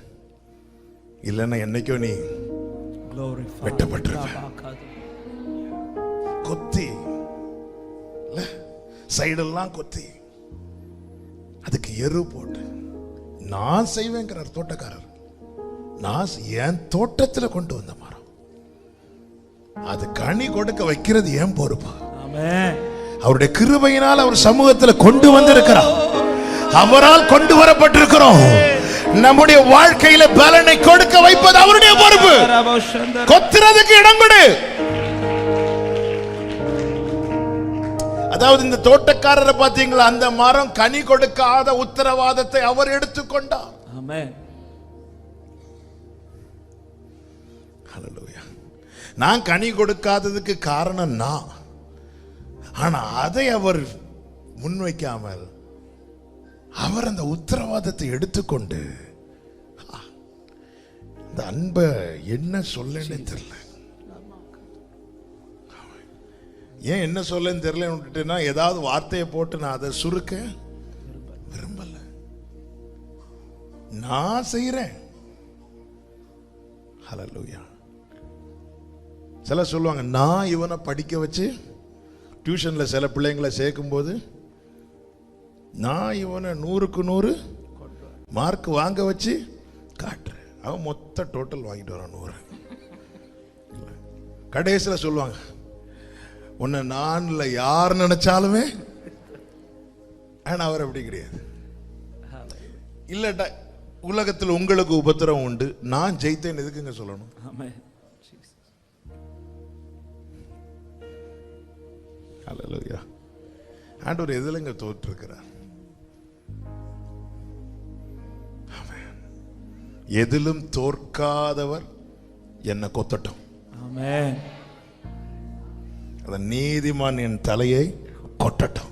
இல்லைன்னா என்னைக்கோ நீ வெட்டப்பட்டிருப்ப. கொத்தி சைடெல்லாம் கொத்தி அதுக்கு எரு போட்டு நான் செய்வேங்கிறார் தோட்டக்காரர். நான் என் தோட்டத்துல கொண்டு வந்த மரம், அது கனி கொடுக்க வைக்கிறது ஏன் பொறுப்பு. அவருடைய கிருபையினால் அவர் சமூகத்தில் கொண்டு வந்திருக்கிறார். அவரால் கொண்டு வரப்பட்டிருக்கிறோம். நம்முடைய வாழ்க்கையில பலனை கொடுக்க வைப்பது அவருடைய பொறுப்பு. கொத்துறதுக்கு இடம் கொடு. அதாவது இந்த தோட்டக்காரரை பாத்தீங்களா, அந்த மரம் கனி கொடுக்காத உத்தரவாதத்தை அவர் எடுத்துக்கொண்டார். நான் கனி கொடுக்காததுக்கு காரணம் நான், ஆனா அதை அவர் முன்வைக்காமல் அவர் அந்த உத்தரவாதத்தை எடுத்துக்கொண்டு, இந்த அன்பை என்ன சொல்லன்னு தெரியல. ஏன் என்ன சொல்லன்னு தெரியல, ஏதாவது வார்த்தையை போட்டு நான் அதை சுருக்க விரும்பல. நான் செய்யறேன். ஹல்லேலூயா. சில சொல்லுவாங்க, நான் இவனை படிக்க வச்சு டியூஷன்ல சில பிள்ளைங்களை சேர்க்கும் போது நான் இவனை 100க்கு 100 மார்க் வாங்க வச்சு காட்டுறேன். அவன் மொத்த டோட்டல் வாங்கிட்டு வரான் 100. கடைசியில் சொல்லுவாங்க, உன்னை நான் இல்லை யார் நினைச்சாலுமே. ஆனா அவர் அப்படி கிடையாது. இல்லட்டா உலகத்தில் உங்களுக்கு உபத்திரம் உண்டு, நான் ஜெயித்தேன் எதுக்குங்க சொல்லணும்? ஹல்லேலூயா. ஆண்டவர் எதுலங்க தோற்றிருக்கிறார்? எதிலும் தோற்காதவர் என்ன கொத்தட்டும். நீதிமான் என் தலையை கொட்டட்டும்.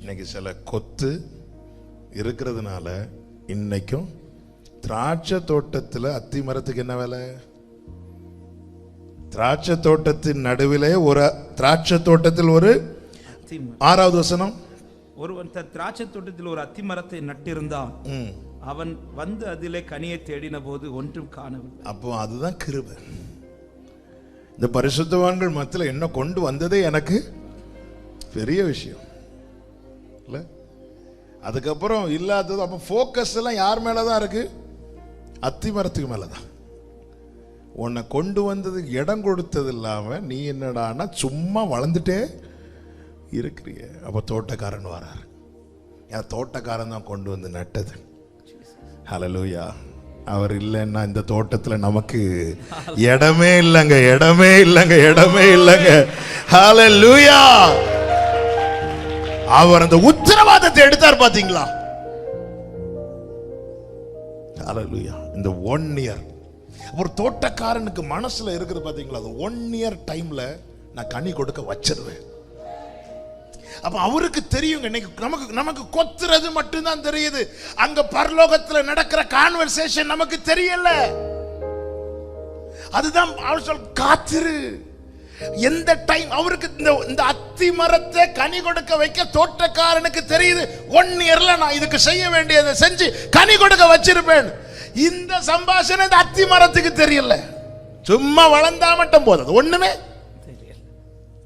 இன்னைக்கு சில கொத்து இருக்கிறதுனால இன்னைக்கும் திராட்சை தோட்டத்தில் அத்தி மரத்துக்கு என்ன வேலை? திராட்சை தோட்டத்தின் நடுவிலே ஒரு திராட்சை தோட்டத்தில் ஒரு 6வது வசனம், ஒருவன் திராட்சை தோட்டத்தில் ஒரு அத்தி மரத்தை நட்டிருந்தான். அவன் வந்து அதிலே கனியை தேடின போது ஒன்றும் காணவில்லை. அப்போ அதுதான் கிருபை. இந்த பரிசுத்தவான்கள் மத்தியில் என்ன கொண்டு வந்ததே எனக்கு பெரிய விஷயம் இல்ல. அதுக்கப்புறம் இல்லாதது. அப்போ ஃபோக்கஸ் எல்லாம் யார் மேலதான் இருக்கு? அத்தி மரத்துக்கு மேலதான். உன்னை கொண்டு வந்தது இடம் கொடுத்தது இல்லாம நீ என்னடானா சும்மா வளர்ந்துட்டே இருக்கிறீங்க. அப்ப தோட்டக்காரன் வராரு. என் தோட்டக்காரன் தான் கொண்டு வந்து நட்டது. ஹல்லேலூயா. அவர் இல்லைன்னா இந்த தோட்டத்துல நமக்கு இடமே இல்லைங்க, இடமே இல்லைங்க, இடமே இல்லைங்க. ஹல்லேலூயா. அவர் அந்த உத்தரவாதத்தை எடுத்தார் பாத்தீங்களா? ஹல்லேலூயா. இந்த 1 இயர் ஒரு தோட்டக்காரனுக்கு மனசுல இருக்கிறது பாத்தீங்களா? அந்த 1 இயர் டைம்ல நான் கனி கொடுக்க வச்சிருவேன். அப்ப அவருக்கு தெரியுங்க. இன்னைக்கு நமக்கு கொத்துறது மட்டும்தான் தெரியுது. அங்க பரலோகத்துல நடக்கிற கான்வர்சேஷன் நமக்கு தெரியல. அதுதான் அவர் சொல், காத்திரு. எந்த டைம் அவருக்கு இந்த அத்தி மரத்தை கனி கொடுக்க வைக்க தோட்டக்காரனுக்கு தெரியுது. 1 இயர்ல நான் இதுக்கு செய்ய வேண்டியதை செஞ்சு கனி கொடுக்க வச்சிருப்பேன். இந்த சம்பாஷணை இந்த அத்தி மரத்துக்கு தெரியல. சும்மா வளர்ந்தா மட்டும் போதும், ஒண்ணுமே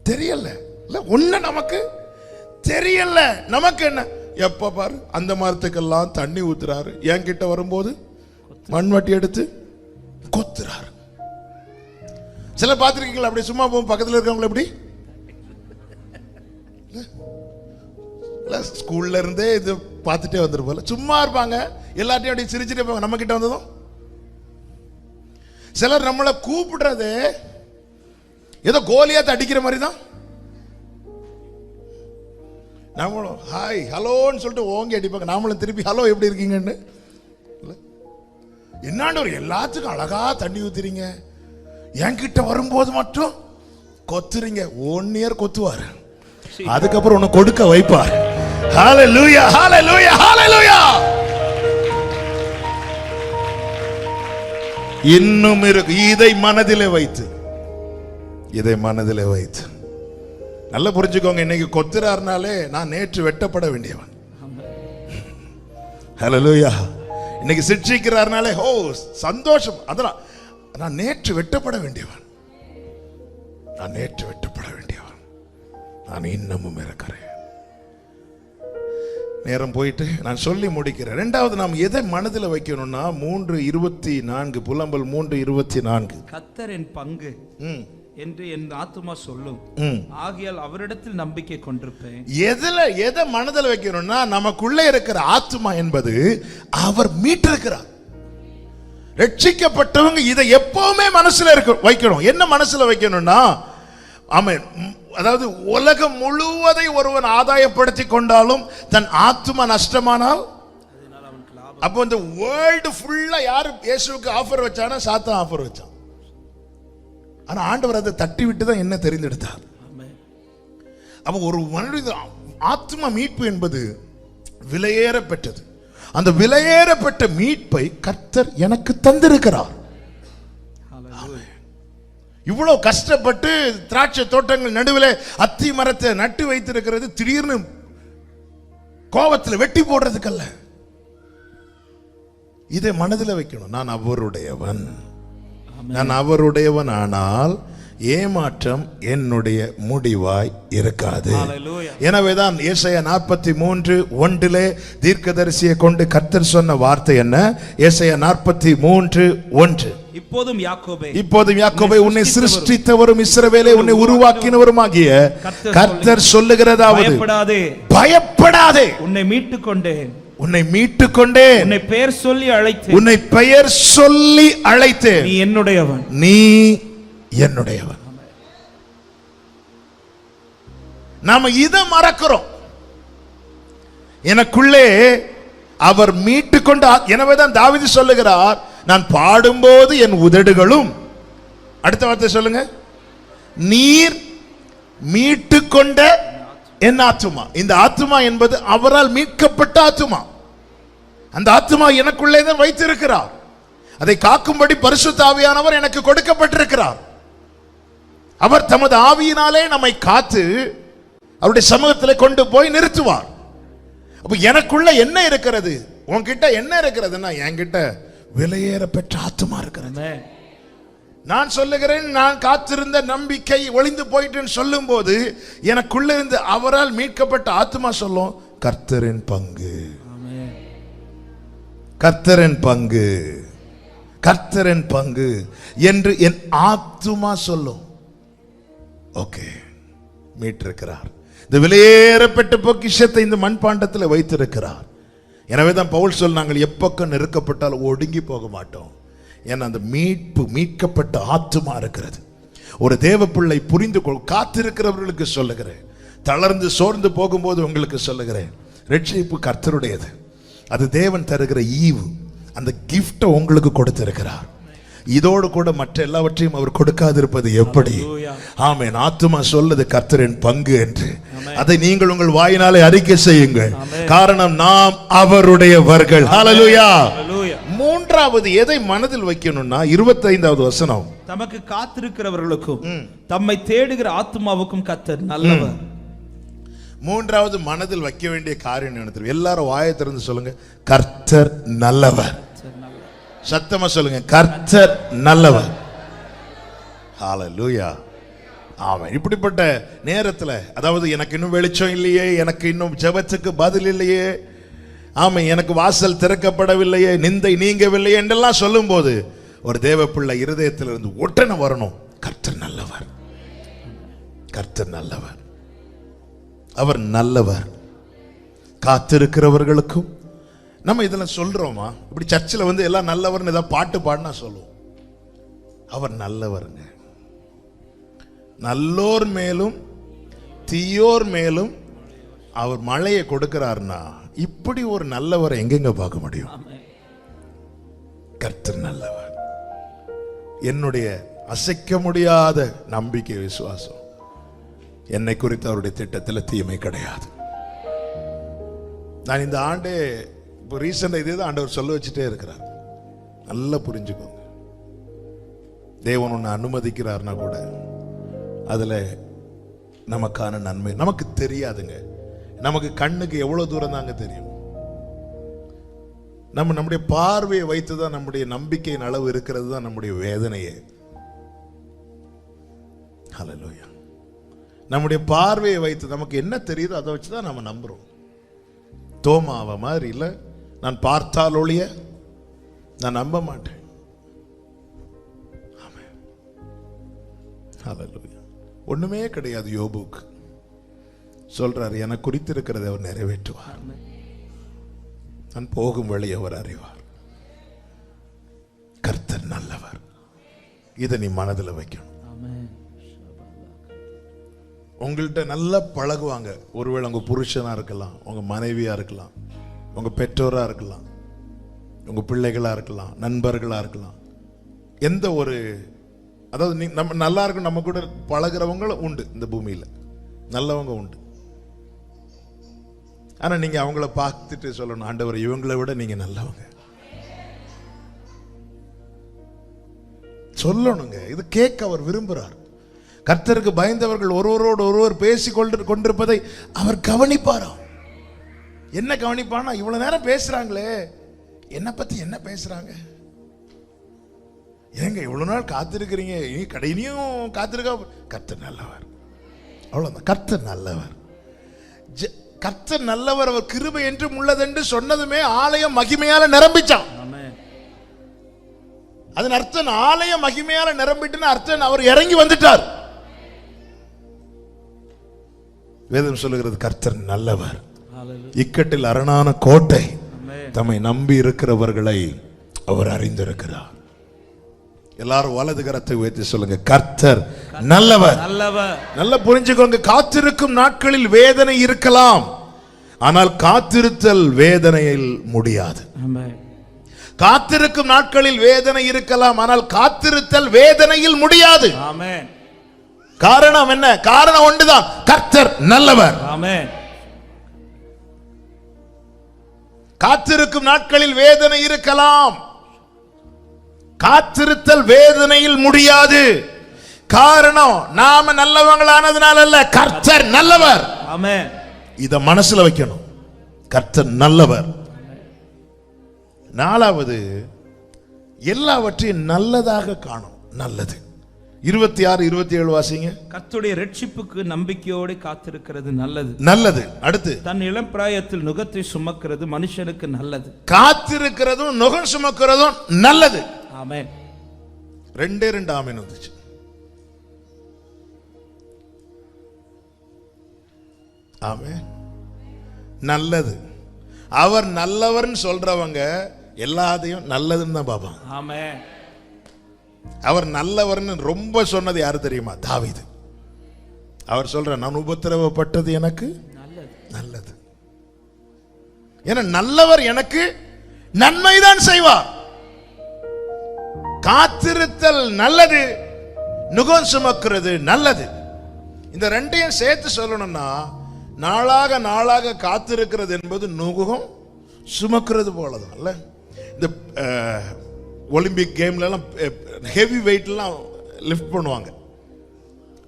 தெரியல. இல்ல ஒண்ணு நமக்கு தெரியல. நமக்கு என்ன, எப்ப பாரு அந்த மரத்துக்கெல்லாம் தண்ணி ஊத்துறாரு, என்கிட்ட வரும்போது மண்வட்டி எடுத்து கொத்துறாரு. சில பார்த்திருக்கீங்களா? அப்படி சும்மா போகும் பக்கத்தில் இருக்கவங்க எப்படி ஸ்கூல்ல இருந்தே இது பார்த்துட்டே வந்துருப்போம். சும்மா இருப்பாங்க, எல்லாத்தையும் அப்படி சிரிச்சுட்டே இருப்பாங்க. நம்ம கிட்ட வந்ததும் சிலர் நம்மளை கூப்பிடுறதே ஏதோ கோலியாத் அடிக்கிற மாதிரி தான். நாமளும் ஹாய் ஹலோன்னு சொல்லிட்டு ஓங்கி அடிப்பாங்க, நாமளும் திருப்பி ஹலோ எப்படி இருக்கீங்கன்னு. என்னாண்டு ஒரு எல்லாத்துக்கும் அழகா தண்ணி ஊத்துறீங்க, என்கிட்ட வரும்போது மட்டும் கொத்துறீங்க. 1 year கொத்துவார், அதுக்கப்புறம் உன்னை கொடுக்க வைப்பார். ஹalleluya ஹalleluya ஹalleluya. இன்னும் இருக்கு. இதை மனதிலே வைத்து, இதை மனதிலே வைத்து நல்லா புரிஞ்சுக்கோங்க. இன்னைக்கு கொத்துறாருனாலே நான் நேற்று வெட்டப்பட வேண்டியவன். ஹalleluya. இன்னைக்கு சிட்சிக்கிறாருனாலே ஓ சந்தோஷம், அதெல்லாம் நான் நேற்று வெட்டப்பட வேண்டியவன், நான் நேற்று வெட்டப்பட வேண்டியவன், நான் இன்னமும் இருக்கிறேன். நேரம் போயிட்டு நான் சொல்லி முடிக்கிறேன். இரண்டாவது நாம் எதை மனதில் வைக்கணும்னா 3:24 புலம்பல் 3:24 கர்த்தரின் பங்கு என்று என் ஆத்துமா சொல்லும், ஆகையால் அவரிடத்தில் நம்பிக்கை கொண்டிருப்பேன். எதை மனதில் வைக்கணும்னா நமக்குள்ளே இருக்கிற ஆத்துமா என்பது அவர் மீட்டிருக்கிறார். ரட்சிக்கப்பட்டவங்க இதை எப்பவுமே மனசுல வைக்கணும். என்ன மனசுல வைக்கணும்னா, ஆமென், அதாவது உலகம் முழுவதை ஒருவன் ஆதாயப்படுத்தி கொண்டாலும் தன் ஆத்துமா நஷ்டமானால், அப்போ இந்த வேர்ல்டு ஃபுல்லா யாரு இயேசுவுக்கு ஆஃபர் வச்சானா? சாத்தான் ஆஃபர் வச்சான். ஆனா ஆண்டவர் அதை தட்டி விட்டு தான் என்ன தெரிந்தெடுத்தார். அப்போ ஒரு மனித ஆத்மா மீட்பு என்பது விலையேற பெற்றது. அந்த விலையேறப்பட்ட மீட்பை கர்த்தர் எனக்கு தந்திருக்கிறார். இவ்வளவு கஷ்டப்பட்டு திராட்சை தோட்டங்கள் நடுவில் அத்தி மரத்தை நட்டு வைத்திருக்கிறது திடீர்னு கோபத்தில் வெட்டி போடுறதுக்கல்ல. இதை மனதில் வைக்கணும். நான் அவருடையவன், நான் அவருடையவன், ஆனால் ஏமாற்றம் என்னுடைய முடிவாய் இருக்காது. எனவேதான் ஏசாயா 43:1 தீர்க்கதரிசியை கொண்டு கர்த்தர் சொன்ன வார்த்தை என்ன? ஏசாயா 43:1 இப்போதும் யாக்கோபே உன்னை சிருஷ்டித்தவரும் இஸ்ரவேலை உன்னை உருவாக்கினவருமாகிய கர்த்தர் சொல்லுகிறதாவது, பயப்படாதே, உன்னை மீட்டுக்கொண்டேன், உன்னை பெயர் சொல்லி அழைத்தேன், நீ என்னுடையவன், நீ என்னுடையவன். நாம இதை மறக்கிறோம். எனக்குள்ளே அவர் மீட்டுக்கொண்டு, எனவேதான் தாவீது சொல்லுகிறார், நான் பாடும்போது என் உதடுகளும், அடுத்த வார்த்தை சொல்லுங்க, நீர் மீட்டுக்கொண்ட என் ஆத்துமா. இந்த ஆத்துமா என்பது அவரால் மீட்கப்பட்ட ஆத்துமா. அந்த ஆத்துமா எனக்குள்ளே தான் வைத்திருக்கிறார். அதை காக்கும்படி பரிசுத்த ஆவியானவர் எனக்கு கொடுக்கப்பட்டிருக்கிறார். அவர் தமது ஆவியினாலே நம்மை காத்து அவருடைய சமூகத்தில் கொண்டு போய் நிறுத்துவார். அப்ப எனக்குள்ள என்ன இருக்கிறது? உன்கிட்ட என்ன இருக்கிறதுன்னா, என்கிட்ட விலையேற பெற்ற ஆத்துமா இருக்கிறது. நான் சொல்லுகிறேன், நான் காத்திருந்த நம்பிக்கை ஒளிந்து போயிட்டுன்னு சொல்லும் போது எனக்குள்ள இருந்து அவரால் மீட்கப்பட்ட ஆத்துமா சொல்லும், கர்த்தரின் பங்கு, கர்த்தரின் பங்கு, கர்த்தரின் பங்கு என்று என் ஆத்துமா சொல்லும். ஓகே, மீட்டிருக்கிறார். இந்த விலையேறப்பட்ட பொக்கிஷத்தை இந்த மண்பாண்டத்தில் வைத்திருக்கிறார். எனவே தான் பவுல் சொல், நாங்கள் எப்பக்கம் நெருக்கப்பட்டால் ஒடுங்கி போக மாட்டோம். ஏன்னா அந்த மீட்கப்பட்ட ஆத்துமா இருக்கிறது. ஒரு தேவ பிள்ளை புரிந்து கொள். காத்திருக்கிறவர்களுக்கு சொல்லுகிறேன், தளர்ந்து சோர்ந்து போகும்போது உங்களுக்கு சொல்லுகிறேன், ரட்சிப்பு கர்த்தருடையது. அது தேவன் தருகிற ஈவு. அந்த கிஃப்டை உங்களுக்கு கொடுத்திருக்கிறார். இதோடு கூட மற்ற எல்லாவற்றையும் அவர் கொடுக்காதிருப்பது எப்படி? ஆமென். ஆத்துமா சொல்லுது கர்த்தரின் பங்கு என்று. அதை நீங்கள் உங்கள் வாயினாலே அறிக்கை செய்யுங்கள். காரணம் நாம் அவருடையவர்கள். ஹல்லேலூயா. மூன்றாவது எதை மனதில் வைக்கணும்னா 25வது வசனம், தமக்கு காத்திருக்கிறவர்களுக்கும் தம்மை தேடுகிற ஆத்துமாவுக்கும் கர்த்தர் நல்லவர். மூன்றாவது மனதில் வைக்க வேண்டிய காரியம் என்ன? எல்லாரும் வாயை திறந்து சொல்லுங்க, கர்த்தர் நல்லவர். சத்தமா சொல்லுங்க, கர்த்தர் நல்லவர். ஹல்லேலூயா. ஆமென். இப்படிப்பட்ட நேரத்தில், அதாவது எனக்கு இன்னும் வெளிச்சம் இல்லையே, எனக்கு இன்னும் ஜெபத்துக்கு பதில் இல்லையே, ஆமென், எனக்கு வாசல் திறக்கப்படவில்லையே, நிந்தை நீங்கவில்லையே என்றெல்லாம் சொல்லும் போது ஒரு தேவ பிள்ளை இருதயத்திலிருந்து ஒட்டன வரணும், கர்த்தர் நல்லவர், கர்த்தர் நல்லவர், அவர் நல்லவர். காத்திருக்கிறவர்களுக்கும். நம்ம இதெல்லாம் சொல்றோமா? இப்படி சர்ச்சில் வந்து எல்லாம் நல்லவர்னு ஏதாவது பாட்டு பாடினா சொல்லுவோம். அவர் நல்லவருங்க. நல்லோர் மேலும் தீயோர் மேலும் அவர் மழையை கொடுக்கிறார்னா இப்படி ஒரு நல்லவரை எங்கெங்க பார்க்க முடியும்? கர்த்தர் நல்லவர். என்னுடைய அசைக்க முடியாத நம்பிக்கை, விசுவாசம், என்னை குறித்து அவருடைய திட்டத்தில் தீமை கிடையாது. நான் இந்த ஆண்டே இப்போ ரீசெண்டாக இதே தான் ஆண்டவர் சொல்ல வச்சுட்டே இருக்கிறார். நல்லா புரிஞ்சுக்கோங்க. தேவன் ஒன்று அனுமதிக்கிறார்னா கூட அதுல நமக்கான நன்மை நமக்கு தெரியாதுங்க. நமக்கு கண்ணுக்கு எவ்வளவு தூரம் தாங்க தெரியும். நம்முடைய பார்வையை வைத்துதான் நம்முடைய நம்பிக்கையின் அளவு இருக்கிறது தான் நம்முடைய வேதனையே. ஹல்லேலூயா. நம்முடைய பார்வையை வைத்து நமக்கு என்ன தெரியுதோ அதை வச்சுதான் நம்ம நம்புறோம். தோமாவ மாதிரி இல்ல, நான் பார்த்தால் ஒழிய நான் நம்ப மாட்டேன். ஆமென். ஹல்லேலூயா. ஒண்ணுமே கிடையாது யோபுக்கு. சொல்றாரு, எனக்கு குறித்திருக்கிறதை அவர் நிறைவேற்றுவார். நான் போகும் வழி அவர் அறிவார். கர்த்தர் நல்லவர். இதை நீ மனதில் வைக்கணும். உங்கள்கிட்ட நல்லா பழகுவாங்க. ஒருவேளை உங்க புருஷனா இருக்கலாம், உங்க மனைவியா இருக்கலாம், உங்க பெற்றோரா இருக்கலாம், உங்க பிள்ளைகளா இருக்கலாம், நண்பர்களா இருக்கலாம். எந்த ஒரு அதாவது நம்ம நல்லா இருக்கும், நம்ம கூட பழகிறவங்க உண்டு இந்த பூமியில, நல்லவங்க உண்டு. ஆனா நீங்க அவங்கள பார்த்துட்டு சொல்லணும், ஆண்டவர் இவங்களை விட நீங்க நல்லவங்க சொல்லணுங்க. இது கேட்க அவர் விரும்புகிறார். கர்த்தருக்கு பயந்தவர்கள் ஒருவரோடு ஒருவர் பேசி கொண்டிருப்பதை அவர் கவனிப்பாராம். என்ன கவனிப்பானா, இவ்வளவு நேரம் பேசுறாங்களே, என்ன பத்தி என்ன பேசுறாங்க, ஏங்க இவ்வளவு நாள் காத்திருக்கிறீங்க, இனி கடையிலையும் காத்திருக்க. கர்த்தர் நல்லவர், அவ்வளவுதான். கர்த்தர் நல்லவர், கர்த்தர் நல்லவர், அவர் கிருபை என்றும் உள்ளதென்று சொன்னதுமே ஆலயம் மகிமையால நிரம்பிச்சான். அதன் அர்த்தம் ஆலயம் மகிமையால நிரம்பிட்டுன்னு அர்த்தம் அவர் இறங்கி வந்துட்டார். வேதம் சொல்லுகிறது கர்த்தர் நல்லவர், இக்கட்டில் அரணான கோட்டை, தம்மை நம்பி இருக்கிறவர்களை அவர் அறிந்திருக்கிறார். எல்லாரும் வலது கரத்தை உயர்த்தி சொல்லுங்க, கர்த்தர் நல்லவர். நல்லா புரிஞ்சுக்கோங்க. காத்திருக்கும் நாட்களில் வேதனை இருக்கலாம், ஆனால் காத்திருத்தல் வேதனையில் முடியாது. காத்திருக்கும் நாட்களில் வேதனை இருக்கலாம், ஆனால் காத்திருத்தல் வேதனையில் முடியாது. காரணம் என்ன? காரணம் ஒன்றுதான், கர்த்தர் நல்லவர். காத்திருக்கும் நாட்களில் வேதனை இருக்கலாம், காத்திருத்தல் வேதனையில் முடியாது. காரணம் நாம நல்லவங்களானதுனால அல்ல, கர்த்தர் நல்லவர். இத மனசுல வைக்கணும், கர்த்தர் நல்லவர். நாலாவது, எல்லாவற்றையும் நல்லதாக காணும். நல்லது. 26, 27 வாசிங்க. கர்த்தருடைய ரட்சிப்புக்கு நம்பிக்கையோடு காத்திருக்கிறது நல்லது. நல்லது. அடுத்து, தன் இளம் பிராயத்தில் நுகத்தை சுமக்கிறது மனுஷனுக்கு நல்லது. காத்திருக்கிறதும் நுகம் சுமக்கிறதும் நல்லது. ஆமென். 2 ஆமென் வந்துச்சு. ஆமென். நல்லது. அவர் நல்லவர்னு சொல்றவங்க எல்லாத்தையும் நல்லதுன்னு தான் பார்ப்பாங்க. ஆமென். அவர் நல்லவர்னு ரொம்ப சொன்னது யாரு தெரியுமா? தாவீது. அவர் சொல்ற, நான் உபத்திரவப்பட்டது எனக்கு நல்லது. ஏன்னா நல்லவர் எனக்கு நன்மைதான் செய்வார். காத்திருத்தல் நல்லது, நுகம் சுமக்கிறது நல்லது. இந்த ரெண்டையும் சேர்த்து சொல்லணும்னா, நாளாக நாளாக காத்திருக்கிறது என்பது நுகம் சுமக்கிறது போலதான் இல்ல. இந்த ஒலிம்பிக் கேம்ல எல்லாம் ஹெவி வெயிட்லாம் லிஃப்ட் பண்ணுவாங்க.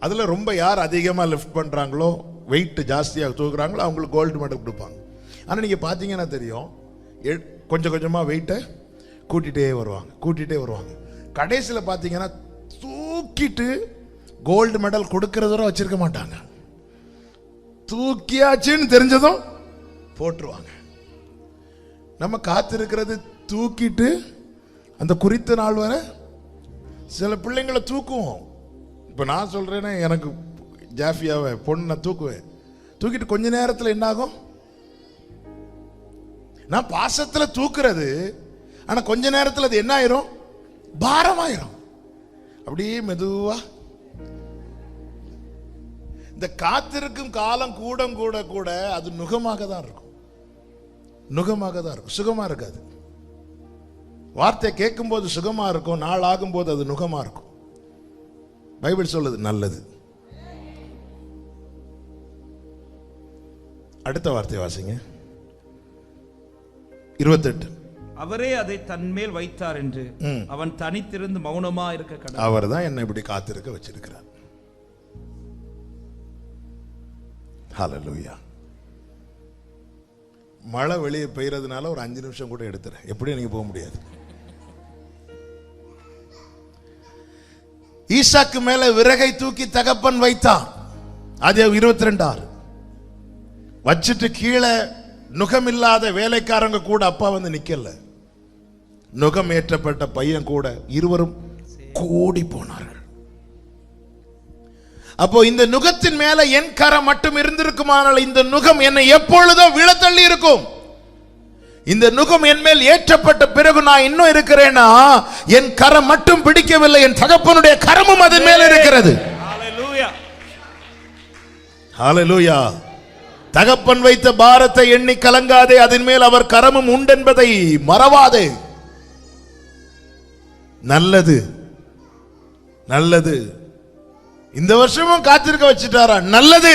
அதுல ரொம்ப யார் அதிகமா லிஃப்ட் பண்றாங்களோ, வெயிட் ஜாஸ்தியாக தூக்குறாங்களோ அவங்களுக்கு கோல்டு மெடல் கொடுப்பாங்க. ஆனா நீங்க பாத்தீங்கன்னா தெரியும், கொஞ்சம் கொஞ்சமா வெயிட்டை கூட்டிட்டே வருவாங்க. கடைசியில் பார்த்தீங்கன்னா தூக்கிட்டு கோல்டு மெடல் கொடுக்கறத வச்சிருக்க மாட்டாங்க. தூக்கியாச்சுன்னு தெரிஞ்சதும் போட்டுருவாங்க. நம்ம காத்திருக்கிறது தூக்கிட்டு அந்த குறித்த நாள் வரை சில பிள்ளைங்களை தூக்குவோம். இப்போ நான் சொல்றேன்னா, எனக்கு ஜாஃபியாவை பொண்ணை தூக்குவேன். தூக்கிட்டு கொஞ்ச நேரத்தில் என்ன ஆகும்? நான் பாசத்தில் தூக்குறது, ஆனால் கொஞ்ச நேரத்தில் அது என்ன ஆயிரும்? பாரமாயிரும். அப்படியே மெதுவா இந்த காத்திருக்கும் காலம் கூட கூட கூட அது நுகமாக தான் இருக்கும், நுகமாக தான் இருக்கும், சுகமா இருக்காது. வார்த்தை கேட்கும் போது சுகமா இருக்கும், நாள் ஆகும் போது அது நுகமா இருக்கும். பைபிள் சொல்லுது நல்லது. அடுத்த வார்த்தை வாசிங்க, 28. அவரே அதை தன்மேல் வைத்தார் என்று அவன் தனித்திருந்து மௌனமா இருக்க கடவுள். அவர் தான் என்னை இப்படி காத்திருக்க வச்சிருக்கிறார். ஹல்லேலூயா. மழை வெளியே பெய்யறதுனால ஒரு 5 நிமிஷம் கூட எடுத்துறேன், எப்படி நீங்க போக முடியாது. ஈசாக்கு மேல விறகை தூக்கி தகப்பன் வைத்தான். அது 22 வச்சிட்டு கீழே நுகமில்லாத வேலைக்காரங்க கூட அப்பா வந்து நிக்கல, நுகம் ஏற்றப்பட்ட பையன் கூட இருவரும் கூடி போனார்கள். அப்போ இந்த நுகத்தின் மேல என் கரம் மட்டும் இருந்திருக்குமானால் இந்த நுகம் என்னை எப்பொழுதோ விழத்தள்ளி இருக்கும். இந்த நுகம் என் மேல் ஏற்றப்பட்ட பிறகு நான் இன்னும் இருக்கிறேன்னா என் கரம் மட்டும் பிடிக்கவில்லை, என் தகப்பனுடைய கரமும் அதன் மேல் இருக்கிறது. ஹல்லேலூயா, ஹல்லேலூயா. தகப்பன் வைத்த பாரத்தை எண்ணி கலங்காதே, அதன் மேல் அவர் கரமும் உண்டென்பதை மறவாதே. நல்லது நல்லது. இந்த வருஷமும் காத்திருக்க வச்சிட்டாரா? நல்லது.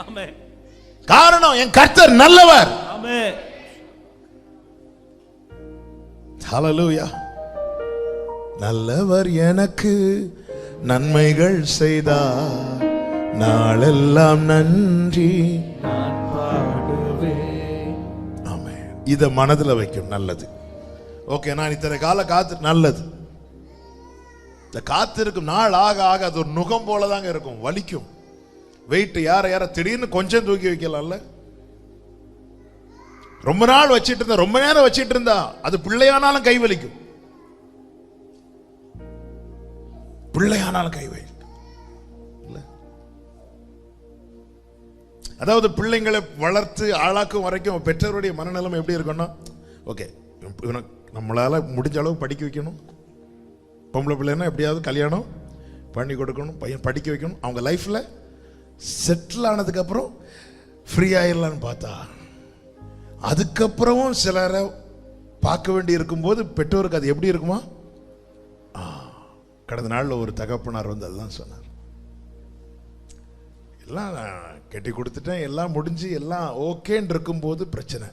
ஆமென். காரணம் என் கர்த்தர் நல்லவர். ஆமென். ஹல்லேலூயா. நல்லவர் எனக்கு நன்மைகள் செய்தார், நாளெல்லாம் நன்றி நான் பாடுவேன். ஆமென். இத மனதுல வைக்கும். நல்லது. ஓகே, நான் இத்தனை கால காத்து நல்லது. இந்த காத்திருக்கும் நாள் ஆக ஆக அது ஒரு நுகம் போலதாங்க இருக்கும், வலிக்கும். வெயிட் யார திடீர்னு கொஞ்சம் தூக்கி வைக்கலாம்ல. ரொம்ப நாள் வச்சிட்டு இருந்தா, ரொம்ப நேரம் வச்சிட்டு இருந்தா அது பிள்ளையானாலும் கை வலிக்கும், பிள்ளையானாலும் கை வலிக்கும். அதாவது பிள்ளைங்களை வளர்த்து ஆளாக்கும் வரைக்கும் பெற்றோருடைய மனநிலைமை எப்படி இருக்கும்னா, ஓகே நம்மளால முடிஞ்ச அளவு படிக்க வைக்கணும், பொம்பளை பிள்ளைன்னா எப்படியாவது கல்யாணம் பண்ணி கொடுக்கணும், பையன் படிக்க வைக்கணும், அவங்க லைஃப்ல செட்டில் ஆனதுக்கு அப்புறம் ஃப்ரீ ஆயிடலான்னு பார்த்தா அதுக்கப்புறமும் சிலரை பார்க்க வேண்டி இருக்கும்போது பெற்றோருக்கு அது எப்படி இருக்குமா? கடந்த நாளில் ஒரு தகப்பனார் வந்து அதுதான் சொன்னார், எல்லாம் கட்டி கொடுத்துட்டேன், எல்லாம் முடிஞ்சு எல்லாம் ஓகேன்னு இருக்கும்போது பிரச்சனை,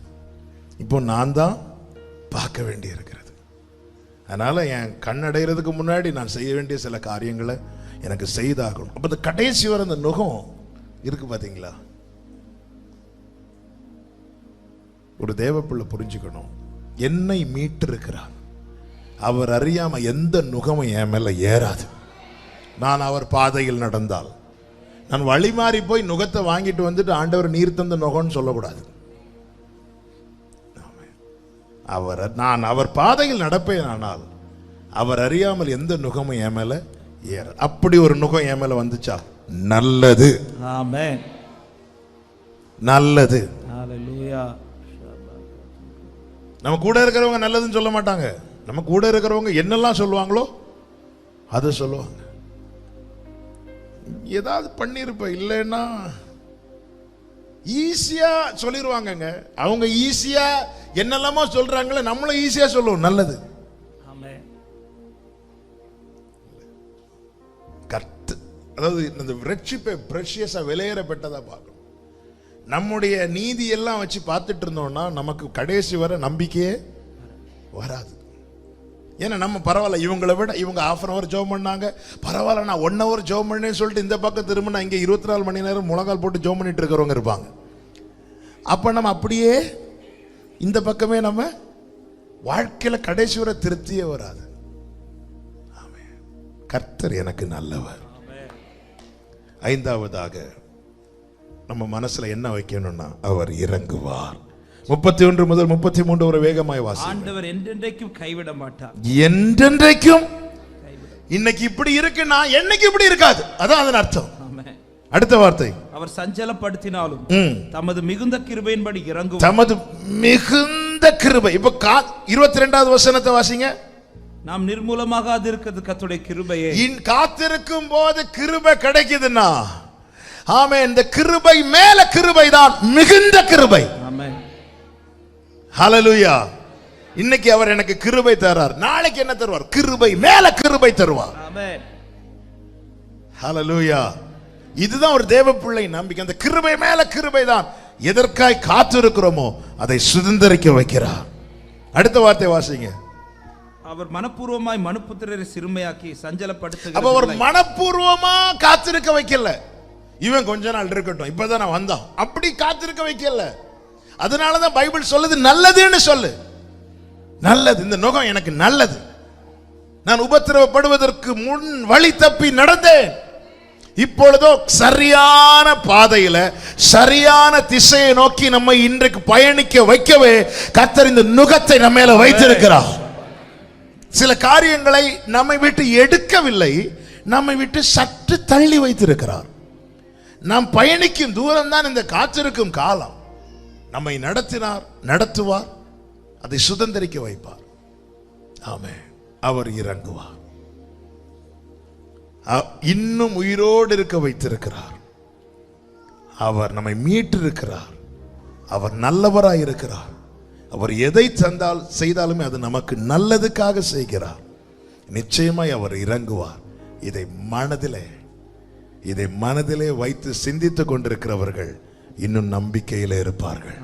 இப்போ நான் தான் பார்க்க வேண்டி இருக்கிறது. அதனால என் கண்ணடைகிறதுக்கு முன்னாடி நான் செய்ய வேண்டிய சில காரியங்களை எனக்கு செய்தாகணும். அப்போ இந்த கடைசி வர அந்த நுகம் இருக்கு பார்த்தீங்களா? ஒரு தேவப்பிள்ளை புரிஞ்சுக்கணும், என்னை மீட்டு இருக்கிறார், அவர் அறியாம எந்த நுகமும் என் மேல ஏறாது. நான் அவர் பாதையில் நடந்தால், நான் வழி மாறி போய் நுகத்தை வாங்கிட்டு வந்துட்டு ஆண்டவர் நீர் தந்த நுகம்னு சொல்லக்கூடாது. நான் அவர் பாதையில் நடப்பேன், ஆனால் அவர் அறியாமல் எந்த நுகமும் என் மேல ஏற. அப்படி ஒரு நுகம் என் மேல வந்துச்சா நல்லது. ஆமென். நல்லது. ஹல்லேலூயா. நம்ம கூட இருக்கிறவங்க நல்லதுன்னு சொல்ல மாட்டாங்க, நம்ம கூட இருக்கிறவங்க என்னெல்லாம் சொல்லுவாங்களோ அதை சொல்லுவாங்க. ஏதாவது பண்ணிருப்ப, இல்லைன்னா ஈஸியா சொல்லிடுவாங்கங்க. அவங்க ஈஸியா என்னெல்லாமோ சொல்றாங்களே, நம்மளும் ஈஸியா சொல்லுவோம் நல்லது. ஆமென். அதாவது இந்த ரட்சிப்பை பிரஷியஸா விலையேறப்பட்டதா பார்க்கணும். நம்முடைய நீதி எல்லாம் வச்சு பார்த்துட்டு இருந்தோம்னா நமக்கு கடைசி வரை நம்பிக்கையே வராது. ஏன்னா நம்ம பரவாயில்ல, இவங்களை விட இவங்க 1/2 hour ஜோம் பண்ணாங்க, பரவாயில்ல நான் 1 hour ஜோம் பண்ணேன்னு சொல்லிட்டு இந்த பக்கம் திரும்பினா இங்கே 24 மணி நேரம் முழங்கால் போட்டு ஜோம் பண்ணிட்டு இருக்கிறவங்க இருப்பாங்க. அப்ப நம்ம அப்படியே இந்த பக்கமே நம்ம வாழ்க்கையில கடைசி வரை திருப்தியே வராது. கர்த்தர் எனக்கு நல்லவர். 5வதாக நம்ம மனசுல என்ன வைக்கணும்னா, அவர் இறங்குவார். 31 முதல் 33 ஒரு வேகமாய் வாசி. ஆண்டவர் என்றென்றைக்கும் கைவிட மாட்டார். என்றென்றைக்கும். இன்னைக்கு இப்படி இருக்குன்னா என்னைக்கு இப்படி இருக்காது, அதான் அதன் அர்த்தம். அடுத்த வார்த்தை, அவர் சஞ்சலப்படுத்தினாலும் தமது மிகுந்த கிருபையின்படி இறங்குவார். தமது மிகுந்த கிருபை. இப்ப 22வது வசனத்தை வாசிங்க. நாம் நிர்மூலமாக இருக்கிறது கர்த்தருடைய கிருபையே. காத்திருக்கும் போது கிருபை கிடைக்குதுன்னா ஆமென். இந்த கிருபை மேல கிருபை தான் மிகுந்த கிருபை. ஆமென். ஹல்லேலூயா. இன்னைக்கு அவர் எனக்கு கிருபை தரார், நாளைக்கு என்ன தருவார்? கிருபை மேல கிருபை தருவார். ஆமென். ஹல்லேலூயா. இதுதான் ஒரு தேவ பிள்ளை நம்பிக்கை. அந்த கிருபை மேல கிருபை தான். எதற்காய் காத்திருக்கிறோமோ அதை சுதந்தரிக்க வைக்கிறார். அடுத்த வார்த்தை வாசிங்க. அவர் மனப்பூர்வமாய் மனுபுத்திரரை சிறுமையாக்கி சஞ்சலப்படுத்துகிறார். அப்ப ஒரு மனப்பூர்வமா காத்திருக்க வைக்கல. இவன் கொஞ்ச நாள் இருக்கட்டும், இப்பதான் நான் வந்தான், அப்படி காத்திருக்க வைக்கல. அதனாலதான் பைபிள் சொல்லுது நல்லதுன்னு சொல்லு. நல்லது, இந்த நுகம் எனக்கு நல்லது. நான் உபத்திரவப்படுவதற்கு முன் வழி தப்பி நடந்தேன், இப்பொழுதோ சரியான பாதையில சரியான திசையை நோக்கி நம்மை இன்றைக்கு பயணிக்க வைக்கவே கர்த்தர் இந்த நுகத்தை நம்ம மேல வைத்திருக்கிறார். சில காரியங்களை நம்மை விட்டு எடுக்கவில்லை, நம்மை விட்டு சற்று தள்ளி வைத்திருக்கிறார். நாம் பயணிக்கும் தூரம் தான் இந்த காத்திருக்கும் காலம். நம்மை நடத்தினார், நடத்துவார், அதை சுதந்தரிக்க வைப்பார். ஆமென். அவர் இறங்குவார். இன்னும் உயிரோடு இருக்க வைத்திருக்கிறார். அவர் நம்மை மீட்டிருக்கிறார். அவர் நல்லவராய் இருக்கிறார். அவர் எதை செய்தாலுமே அது நமக்கு நல்லதுக்காக செய்கிறார். நிச்சயமாய் அவர் இறங்குவார். இதை மனதிலே வைத்து சிந்தித்துக் கொண்டிருக்கிறவர்கள் இன்னும் நம்பிக்கையிலே இருப்பார்கள்.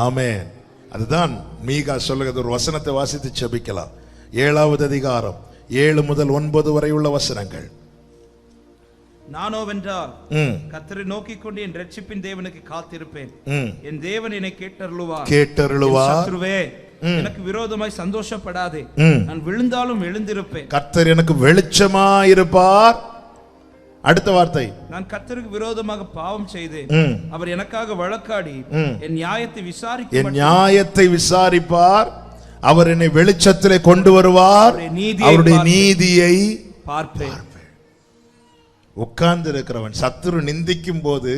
ஆமென். அதுதான் மீகா சொல்லுகிறது. ஒரு வசனத்தை வாசித்து ஜெபிக்கலாம். 7வது அதிகாரம் 7 முதல் 9 வரை உள்ள வசனங்கள். நானோவென்றால் கர்த்தரை நோக்கிக் கொண்டு என் ரட்சிப்பின் தேவனுக்கு காத்திருப்பேன். என் தேவன் என்னை கேட்டருளுவார். சத்துருவே, எனக்கு விரோதமாய் சந்தோஷப்படாதே. நான் விழுந்தாலும் எழுந்திருப்பேன். கர்த்தர் எனக்கு வெளிச்சமாயிருப்பார். அடுத்த வார்த்தை, நான் கர்த்தருக்கு விரோதமாக பாவம் செய்தேன். அவர் எனக்காக வழக்காடி என் நியாயத்தை விசாரிப்பார். அவர் என்னை வெளிச்சத்திலே கொண்டு வருவார். அவருடைய நீதியை பார்ப்பேன். உட்கார்ந்து இருக்கிறவன் சத்துரு நிந்திக்கும் போது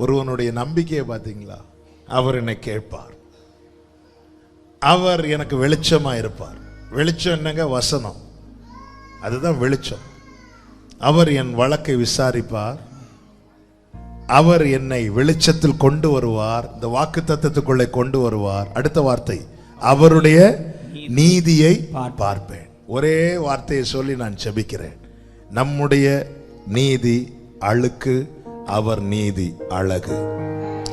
ஒருவனுடைய நம்பிக்கையை பார்த்தீங்களா? அவர் என்னை கேட்பார். அவர் எனக்கு வெளிச்சமா இருப்பார். வெளிச்சம் என்னங்க? வசனம். அதுதான் வெளிச்சம். அவர் என் வழக்கை விசாரிப்பார். அவர் என்னை வெளிச்சத்தில் கொண்டு வருவார். இந்த வாக்கு தத்தத்துக்குள்ளே கொண்டு வருவார். அடுத்த வார்த்தை, அவருடைய நீதியை பார்ப்பேன். ஒரே வார்த்தையை சொல்லி நான் ஜெபிக்கிறேன். நம்முடைய நீதி அழுக்கு, அவர் நீதி அழகு.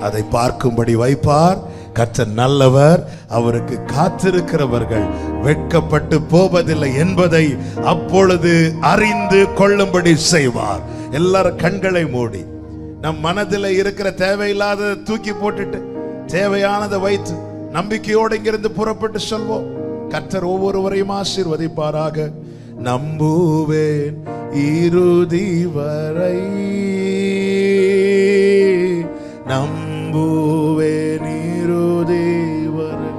அதை பார்க்கும்படி வைப்பார். கர்த்தர் நல்லவர். அவருக்கு காத்திருக்கிறவர்கள் வெட்கப்பட்டு போவதில்லை என்பதை அப்பொழுது அறிந்து கொள்ளும்படி செய்வார். எல்லாரும் கண்களை மூடி நம் மனதில் இருக்கிற தேவையில்லாத தூக்கி போட்டுட்டு தேவையானதை வைத்து நம்பிக்கையோடு இங்கிருந்து புறப்பட்டு சொல்வோம். கர்த்தர் ஒவ்வொருவரையும் ஆசீர்வதிப்பாராக. நம்புவேன் இறுதி வரை, நம்புவேன் இறுதி வரை,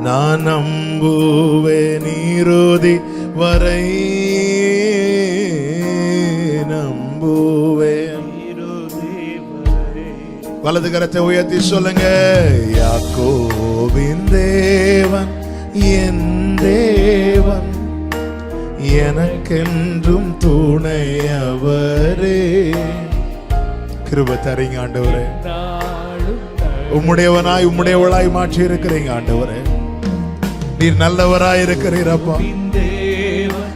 நான் நம்புவேன் இறுதி வரை, நம்புவேன் இறுதி வரை. வலது கரத்தை உயர்த்தி சொல்லுங்க. யாக்கோபின் தேவன் என் தேவன், எனக்கென்றும் துணையவரே. கிருபை தரீங்க ஆண்டவரே. உம்முடையவனாய் உம்முடையவளாய் மாற்றி இருக்கிறீங்க ஆண்டவரே. நீர் நல்லவராய் இருக்கிறீரப்பா.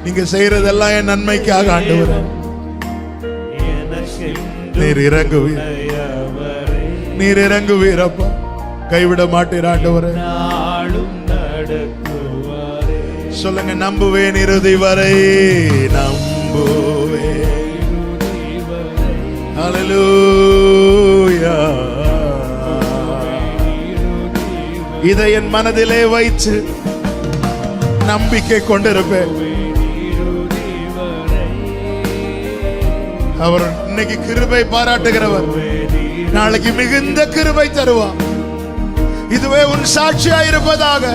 நீங்க செய்யறதெல்லாம் என் நன்மைக்காக ஆண்டவரே. நீர் இறங்குவீர், நீர் இறங்குவீரப்பா. கைவிட மாட்டீர் ஆண்டவரே. சொல்லுங்க. நம்புவேன் இறுதி வரை, நம்புவேன். ஹல்லேலூயா. இதை என் மனதிலே வைத்து நம்பிக்கை கொண்டிருப்பேன். அவர் இன்னைக்கு கிருபை பாராட்டுகிறவர், நாளைக்கு மிகுந்த கிருபை தருவார். இதுவே உன் சாட்சியா இருப்பதாக.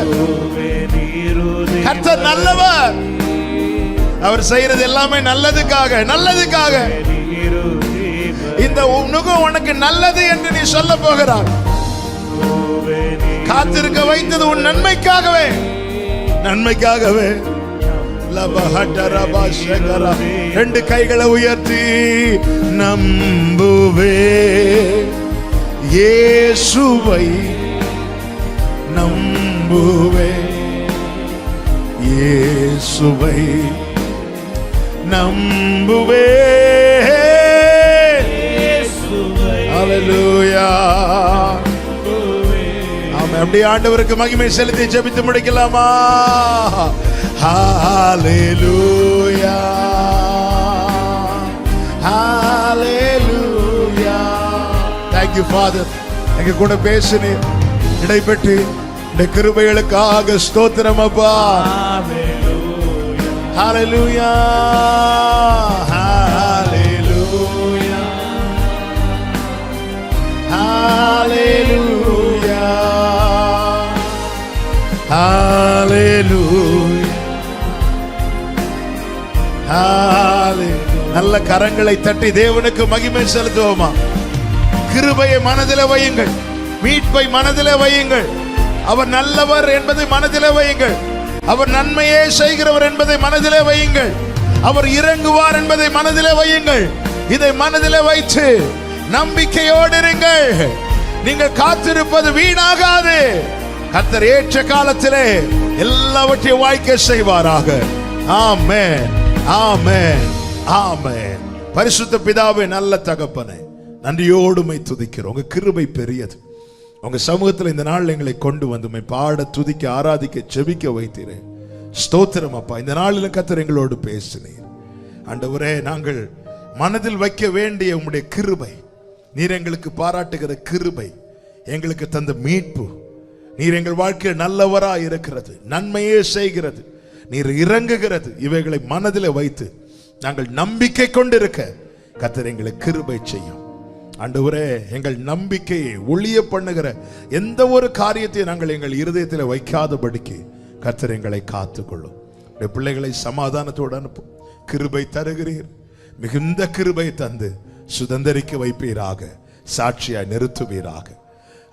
கர்த்தர் நல்லவர். அவர் செய்யறது எல்லாமே நல்லதுக்காக, நல்லதுக்காக. இந்த நுகம் உனக்கு நல்லது என்று நீ சொல்ல போகிறார். காத்திருக்க வைத்தது உன் நன்மைக்காகவே, நன்மைக்காகவே. ரெண்டு கைகளை உயர்த்தி நம்புவே இயேசுவை நம்புவே இயேசுவை நம்புவே. ஹல்லேலூயா. ஆமென். அப்படியே ஆண்டவருக்கு மகிமை செலுத்தி ஜெபித்து முடிக்கலாமா? ஹல்லேலூயா ஹல்லேலூயா. Thank you Father. எங்க கூட பேசினீர், இடைப்பட்டு இந்த கிருபைகளுக்காக ஸ்தோத்திரம் அப்பா. ஹல்லேலூயா ஹல்லேலூயா ஹல்லேலூயா ஹல்லேலூயா ஹல்லேலூயா. நல்ல கரங்களை தட்டி தேவனுக்கு மகிமை செலுத்துவோமா? கிருபையை மனதிலே வையுங்கள், மீட்பை மனதிலே வையுங்கள், அவர் நல்லவர் என்பதை மனதிலே வையுங்கள், அவர் நன்மையே செய்கிறவர் என்பதை மனதிலே வையுங்கள், அவர் இறங்குவார் என்பதை மனதிலே வையுங்கள். இதை மனதிலே வைத்து நம்பிக்கையோடு இருங்கள். நீங்கள் காத்திருப்பது வீணாகாது. கர்த்தர் ஏற்ற காலத்திலே எல்லாவற்றையும் வாய்க்க செய்வாராக. ஆமென் ஆமென் ஆமென். பரிசுத்த பிதாவே, நல்ல தகப்பனே, நன்றியோடு உம்மை துதிக்கிறோம். உங்க கிருபை பெரியது. உங்க சமூகத்தில் இந்த நாள் எங்களை கொண்டு வந்து உம்மை பாட, துதிக்க, ஆராதிக்க, செபிக்க வைத்தீரே. ஸ்தோத்திரம் அப்பா. இந்த நாளிலும் கர்த்தர் எங்களோடு பேசினீர். ஆண்டவரே, நாங்கள் மனதில் வைக்க வேண்டிய உம்முடைய கிருபை, நீர் எங்களுக்கு பாராட்டுகிற கிருபை, எங்களுக்கு தந்த மீட்பு, நீர் எங்கள் வாழ்க்கையில் நல்லவராய் இருக்கிறது, நன்மையே செய்கிறது, நீர் இறங்குகிறது, இவைகளை மனதில் வைத்து நாங்கள் நம்பிக்கை கொண்டிருக்க கர்த்தர் எங்களுக்கு கிருபை செய்யும். ஆண்டவரே, எங்கள் நம்பிக்கையை ஒளிய பண்ணுகிற எந்த ஒரு காரியத்தை நாங்கள் எங்கள் இருதயத்தில் வைக்காதபடிக்கு கர்த்தர் எங்களை காத்துக்கொள்ளும். பிள்ளைகளை சமாதானத்தோடு அனுப்பும். கிருபை தருகிறீர், மிகுந்த கிருபை தந்து சுதந்தரிக்க வைப்பீராக, சாட்சியாய் நிறுத்துவீராக.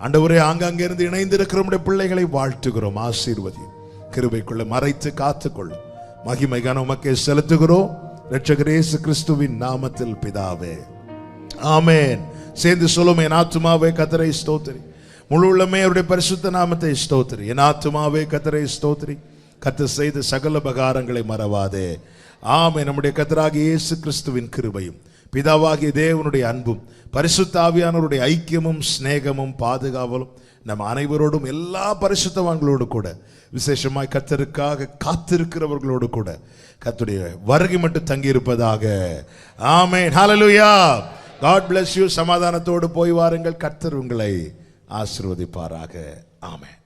ஆண்டவரே, ஆங்காங்கே இருந்து இணைந்திருக்கிற பிள்ளைகளை வாழ்த்துகிறோம், ஆசீர்வதி. கிருபைக்குள்ள மறைத்து காத்துக்கொள்ளும். மகிமை கனம் உமக்கே செலுத்துகிறோம், இரட்சகர் இயேசு கிறிஸ்துவின் நாமத்தில் பிதாவே, ஆமென். சேர்ந்து சொல்லும், என் ஆத்துமாவே கர்த்தரை ஸ்தோத்திரி, முழு உள்ளமே அவருடைய பரிசுத்த நாமத்தை ஸ்தோத்திரி. என் ஆத்துமாவே கர்த்தரை ஸ்தோத்திரி, கர்த்தர் செய்த சகல உபகாரங்களை மறவாதே. ஆமென். நம்முடைய கர்த்தராகிய இயேசு கிறிஸ்துவின் கிருபையும், பிதாவாகிய தேவனுடைய அன்பும், பரிசுத்த ஆவியானவருடைய ஐக்கியமும் சிநேகமும் பாதுகாவலும் நம் அனைவரோடும், எல்லா பரிசுத்தவான்களோடு கூட, விசேஷமாய் கர்த்தருக்காக காத்திருக்கிறவர்களோடு கூட கர்த்தருடைய வருகை மட்டும் தங்கி இருப்பதாக. ஆமென். ஹல்லேலூயா. God bless you. சமாதானத்தோடு போய் வாருங்கள். கர்த்தர் உங்களை ஆசீர்வதிப்பாராக. ஆமென்.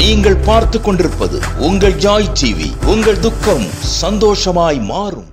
நீங்கள் பார்த்துக் கொண்டிருப்பது உங்கள் ஜாய் டிவி. உங்கள் துக்கம் சந்தோஷமாய் மாறும்.